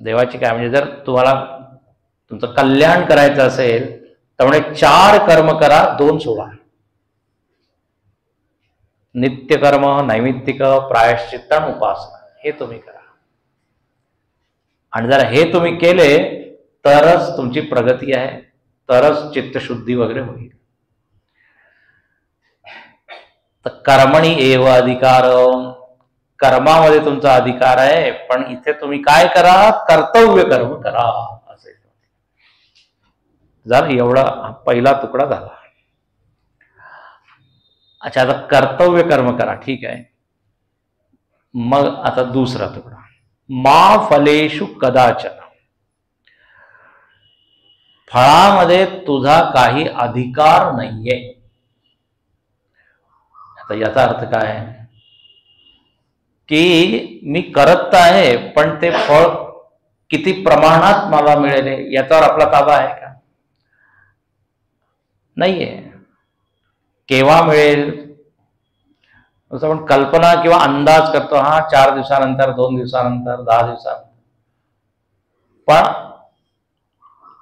देवाची काय म्हणजे जर तुम्हाला तुमचं कल्याण करायचं असेल तर म्हणजे 4 कर्म करा, 2 सोडा. नित्य कर्म, नैमित्तिक, प्रायश्चित्त, उपासना, हे तुम्ही करा. आणि जर हे तुम्ही केले तरच तुमची प्रगती आहे, तरच चित्तशुद्धी वगैरे होईल. तर कर्मणी एव अधिकार, कर्मामध्ये तुमचा अधिकार आहे. पण इथे तुम्ही काय करा? कर्तव्य कर्म करा, असे झालं. एवढा पहिला तुकडा झाला. अच्छा, आता कर्तव्य कर्म करा, ठीक आहे. मग आता दुसरा तुकडा, मा फलेषु कदाचन. फळामध्ये तुझा काही अधिकार नाहीये. आता याचा अर्थ काय? की मी करत आहे, पण ते फळ किती प्रमाणात मला मिळेल याच्यावर आपला ताबा आहे का? नाहीये. केव्हा मिळेल असं आपण कल्पना किंवा अंदाज करतो, हा 4 दिवसानंतर, 2 दिवसानंतर, 10 दिवसानंतर. पण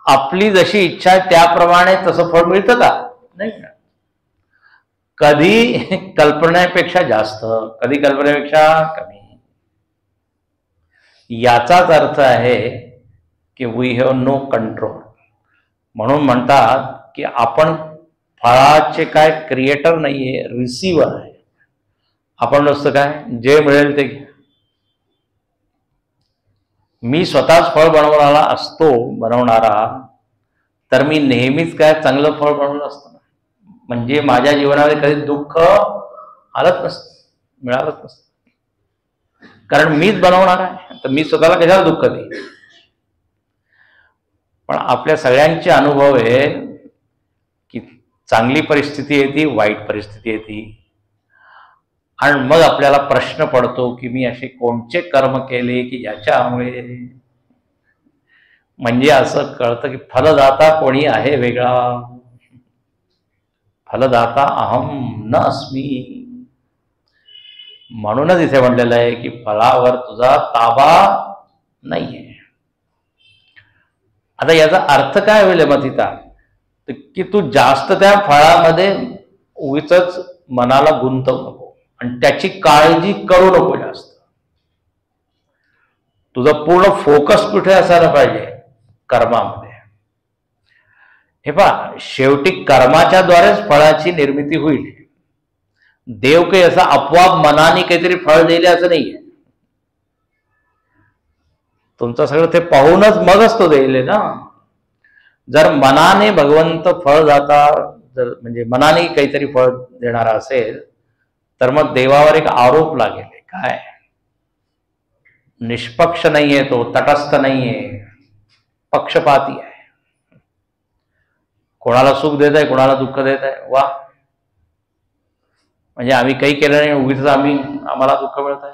आपली जशी इच्छा आहे त्याप्रमाणे तसं फळ मिळतं का? नाही. कधी कल्पनेपेक्षा जास्त, कधी कल्पनेपेक्षा कमी. याचाच अर्थ आहे की वी हॅव नो कंट्रोल. म्हणून म्हणतात की आपण फळाचे काय क्रिएटर नाहीये, रिसिव्हर आहे. आपण नुसतं काय जे मिळेल ते घ्या. मी स्वतःच फळ बनवणारा असतो, बनवणारा, तर मी नेहमीच काय चांगलं फळ बनवलं असतं. म्हणजे माझ्या जीवनामध्ये कधी दुःख आलंच नसतं, मिळालंच नसतं. कारण मीच बनवणार आहे, तर मी स्वतःला कशाला दुःख देईन. पण आपल्या सगळ्यांचे अनुभव आहे की चांगली परिस्थिती येते, वाईट परिस्थिती येते, आणि मग आपल्याला प्रश्न पडतो की मी असे कोणते कर्म केले की ज्याच्यामुळे, म्हणजे असं कळतं की फलदाता कोणी आहे वेगळा. फलदाता अहम न अस्मी. म्हणूनच इथे म्हटलेलं आहे की फळावर तुझा ताबा नाहीये. आता याचा अर्थ काय होईल मग तिथं? की तू जास्त त्या फळामध्ये उगीचच मनाला गुंतवू नको आणि त्याची काळजी करू नको जास्त. तुझा पूर्ण फोकस कुठे असायला पाहिजे? कर्मामध्ये. हे पहा, शेवटी कर्माच्या द्वारेच फळाची निर्मिती होईल. देव काही असा आपोआप मनाने काहीतरी फळ दिले असं नाहीये. तुमचं सगळं ते पाहूनच मगच तो देईल ना. जर मनाने भगवंत फळ दाता, जर म्हणजे मनाने काहीतरी फळ देणारा असेल तर मग देवावर एक आरोप लागेल. काय? निष्पक्ष नाहीये, तो तटस्थ नाहीये, पक्षपाती आहे. कोणाला सुख देत आहे, कोणाला दुःख देत आहे. वा, म्हणजे आम्ही काही केलं नाही, उगीच आम्हाला दुःख मिळत आहे.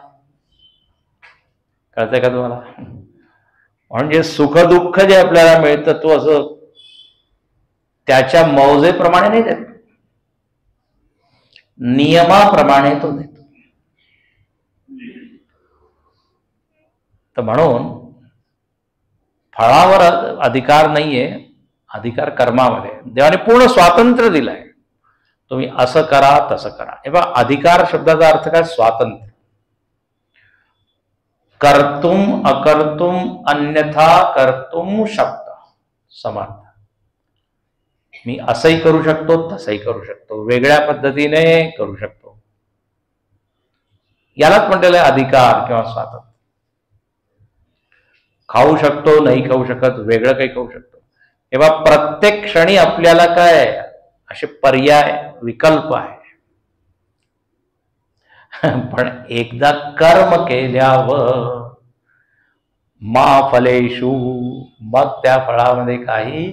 कळतंय का तुम्हाला? म्हणजे सुख दुःख जे आपल्याला मिळतं तो असं त्याच्या मौजेप्रमाणे नाही देत, नियमाप्रमाणे तो देतो. तर म्हणून फळावर अधिकार नाहीये, अधिकार कर्मामध्ये. देवाने पूर्ण स्वातंत्र्य दिलंय, तुम्ही असं करा तसं करा. हे बघा, अधिकार शब्दाचा अर्थ काय? स्वातंत्र्य. कर्तुम अकर्तुम अन्यथा कर्तुम शब्द समर्थ. मी असंही करू शकतो, तसंही करू शकतो, वेगळ्या पद्धतीने करू शकतो. यालाच म्हटलेलं आहे अधिकार किंवा स्वातंत्र्य. खाऊ शकतो, नाही खाऊ शकत, वेगळं काही खाऊ शकतो. तेव्हा प्रत्येक क्षणी आपल्याला काय असे पर्याय विकल्प आहे. पण एकदा कर्म केल्यावर मा फलेषु, मग त्या फळामध्ये काही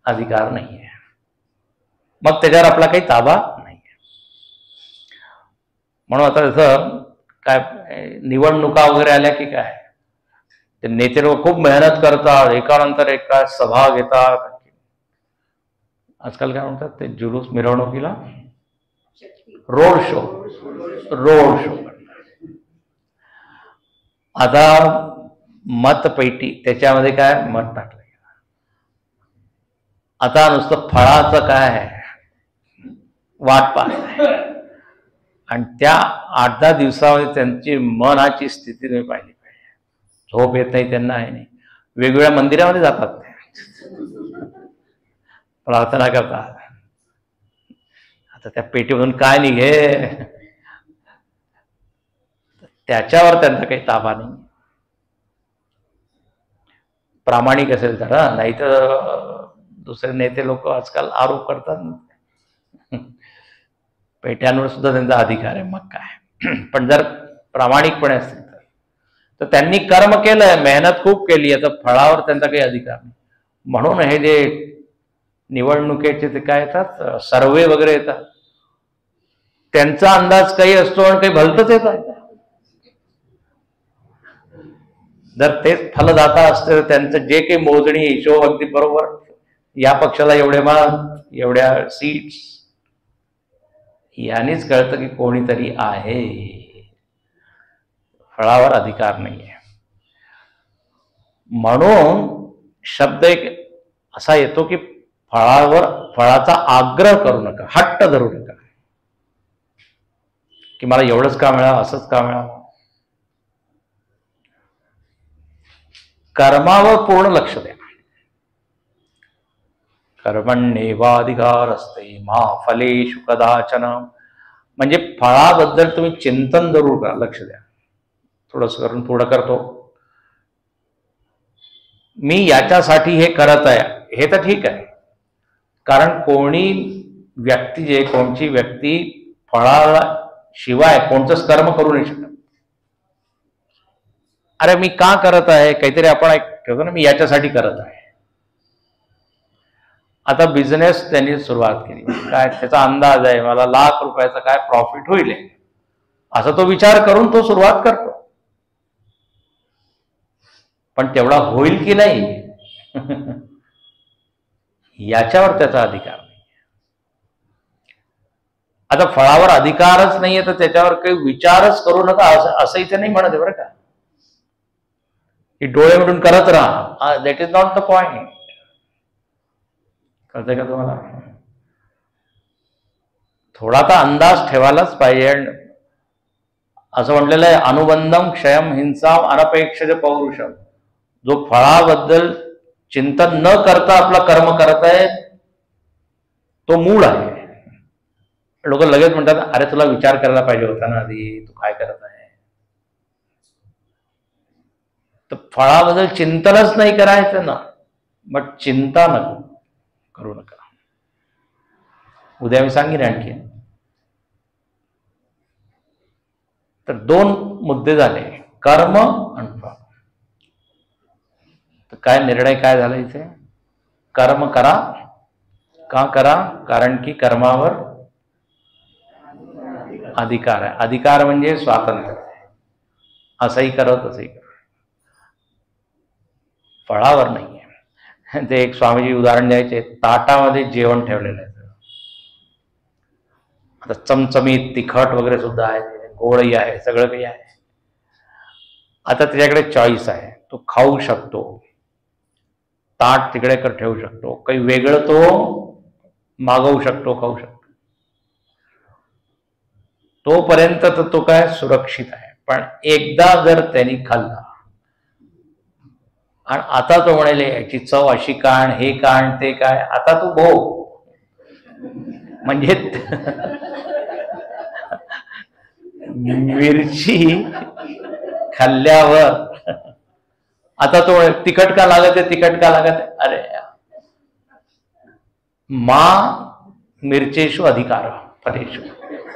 अधिकार नाहीये, मग त्याच्यावर आपला काही ताबा नाहीये. म्हणून आता जसं काय निवडणुका वगैरे आल्या की काय, ते नेते लोक खूप मेहनत करतात, एकानंतर एक काय सभा घेतात. आजकाल काय म्हणतात ते जुलूस, मिरवणुकीला रोड शो. आता मतपेटी, त्याच्यामध्ये काय मत टाकलं. आता नुसतं फळाचं काय आहे, वाट पाहत. आणि त्या 8-10 दिवसामध्ये त्यांची मनाची स्थिती तुम्ही पाहिली पाहिजे. झोप येत नाही त्यांना, आहे नाही. वेगवेगळ्या मंदिरामध्ये जातात ते, प्रार्थना करतात. आता त्या पेटीमधून काय निघे त्याच्यावर त्यांचा काही ताबा नाही. प्रामाणिक असेल तर, नाही तर दुसरे नेते लोक आजकाल आरोप करतात. पेट्यांवर सुद्धा त्यांचा अधिकार आहे, मग काय. पण जर प्रामाणिकपणे असतील तर त्यांनी कर्म केलंय, मेहनत खूप केली, आता फळावर त्यांचा काही अधिकार नाही. म्हणून हे जे निवडणुकीचे ते काय येतात, सर्वे वगैरे येतात, त्यांचा अंदाज काही असतो आणि काही भलतंच येतात. जर तेच फलदाता असते तर त्यांचं जे काही मोजणी हिशोब अगदी बरोबर, या पक्षाला एवढे मत, एवढ्या सीट्स, यानेच कळतं की कोणीतरी आहे. फळावर अधिकार नाहीये. म्हणून शब्द एक असा येतो की फळाचा आग्रह करू नका, हट्ट धरू नका की मला एवढंच का मिळावं, असंच का मिळावं. कर्मावर पूर्ण लक्ष द्या. कर्मण्येवाधिकारस्ते मा फलेषु कदाचन. म्हणजे फळाबद्दल तुम्ही चिंतन जरूर करा, लक्ष द्या. थोडंसं करून थोडं करतो, मी याच्यासाठी हे करत आहे, हे तर ठीक आहे. कारण कोणची व्यक्ती फळाला शिवाय कोणतंच कर्म करू नाही शकत. अरे मी का करत आहे, काहीतरी आपण ठेवतो ना, मी याच्यासाठी करत आहे. आता बिझनेस त्यांनी सुरुवात केली, काय त्याचा अंदाज आहे, मला ₹1,00,000 काय प्रॉफिट होईल, असा तो विचार करून तो सुरुवात करतो. पण तेवढा होईल की नाही याच्यावर त्याचा अधिकार नाही. आता फळावर अधिकारच नाहीये तर त्याच्यावर काही विचारच करू नका असं इथे नाही म्हणत आहे बरं का, की डोळे मिटून करत राहा. That is not the point. कळतंय का तुम्हाला? थोडा तर अंदाज ठेवायलाच पाहिजे. असं म्हटलेलं आहे, अनुबंधम क्षयम हिंसाम अनपेक्षज पौरुषम. जो फळाबद्दल चिंतन न करता आपला कर्म करत आहे तो मूळ आहे. लोक लगेच म्हणतात, अरे तुला विचार करायला पाहिजे होता ना आधी, तू काय करत आहे. तर फळाबद्दल चिंतनच नाही करायचं ना, मग चिंता नको करू नका. उद्या मी सांगेन आणखी. तर 2 मुद्दे झाले. कर्म आणि फळ. तर काय निर्णय काय झाला इथे? कर्म करा. का करा? कारण की कर्मावर अधिकार आहे. अधिकार म्हणजे स्वातंत्र्य. असंही करा तसंही करा, फळावर नाही आहे. ते एक स्वामीजी उदाहरण द्यायचे, ताटामध्ये जेवण ठेवलेलं आहे, आता चमचमीत तिखट वगैरे सुद्धा आहे, गोडही आहे, सगळं काही आहे. आता त्याच्याकडे चॉईस आहे, तो खाऊ शकतो, ताट तिकडे ठेवू शकतो, काही वेगळं तो मागवू शकतो, खाऊ शकतो. तोपर्यंत तर तो काय सुरक्षित आहे. पण एकदा जर त्यांनी खाल्ला आणि आता तो म्हणेल याची चव अशी काण, हे काण, ते काय, आता तू भोग. म्हणजे मिरची खाल्ल्यावर आता तो तिखट का लागत आहे, तिखट का लागत आहे, अरे मा मिरचेशु अधिकार फलेशु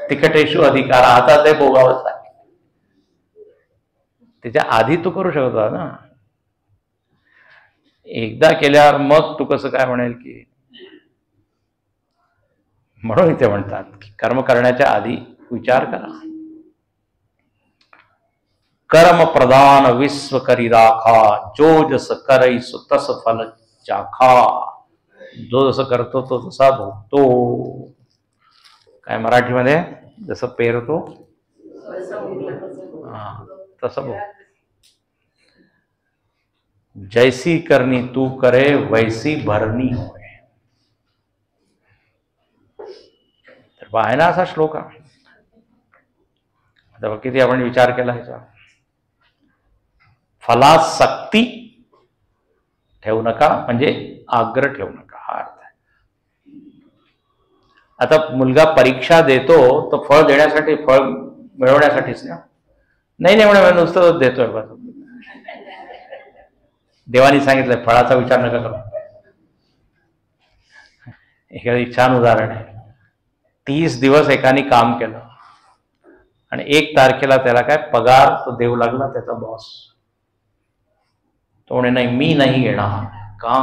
तिखटेशु अधिकार, आता ते भोगावंच लागेल. त्याच्या आधी तू करू शकतो ना, एकदा केल्यावर मग तू कसं काय म्हणेल की. म्हणून इथे म्हणतात की कर्म करण्याच्या आधी विचार करा. कर्म प्रधान विश्व करी राखा, जो जस करईसो तस फल चाखा. जो जसं करतो तो तसा भोगतो. काय मराठीमध्ये जसं पेरतो तसं भोग. जैसी करनी तू करे वैसी भरणी होय. तर आहे ना असा श्लोक. आता किती आपण विचार केला ह्याचा. फलासक्ती ठेवू नका, म्हणजे आग्रह ठेवू नका, हा अर्थ आहे. आता मुलगा परीक्षा देतो तर फळ देण्यासाठी, फळ मिळवण्यासाठीच ना. नाही नाही म्हणे नुसतं देतोय बस. देवानी सांगितलंय फळाचा विचार नका करू. एक छान उदाहरण आहे. 30 दिवस एकाने काम केलं आणि 1 तारखेला त्याला काय पगार तो देऊ लागला त्याचा बॉस. तो म्हणे नाही मी नाही घेणार. का?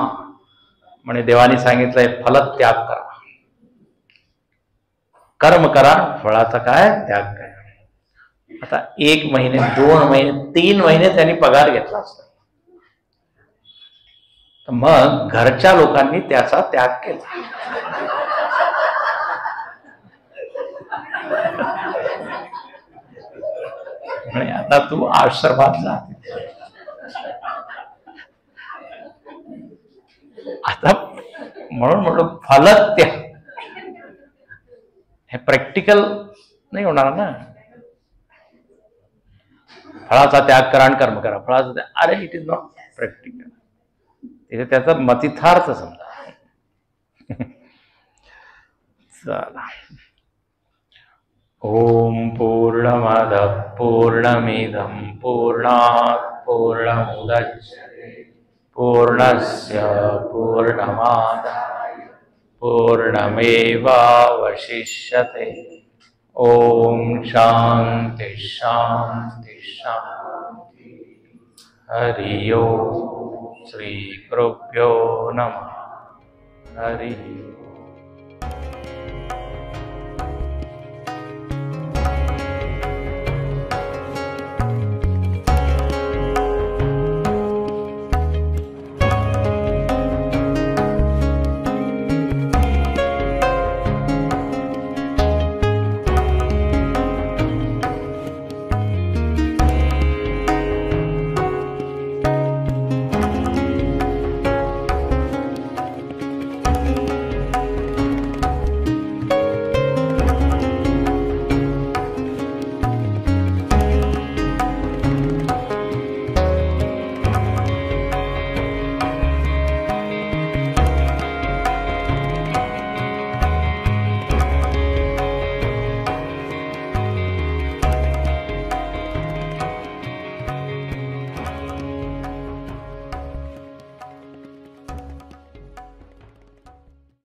म्हणे देवानी सांगितलंय फलत्याग करा, कर्म करा, फळाचा काय त्याग करा. आता 1 महिने 2 महिने 3 महिने त्यांनी पगार घेतला असता, तर मग घरच्या लोकांनी त्याचा त्याग केला. म्हणे आता तू आश्रमात जा. आता म्हणून म्हणून फलत्याग हे प्रॅक्टिकल नाही होणार ना. फळाचा त्याग करा आणि कर्म करा, फळाचा त्याग, अरे इट इज नॉट प्रॅक्टिकल. त्याचा मतितार्थ समजा. चला. ओम पूर्णमद पूर्णमिदं पूर्णात् पूर्णमुदच्यते पूर्णस्य पूर्णमादाय पूर्णमेवावशिष्यते. ओम शांति शांति शांति. हरि ओम. श्री गुरुभ्यो नमः. हरि ओम.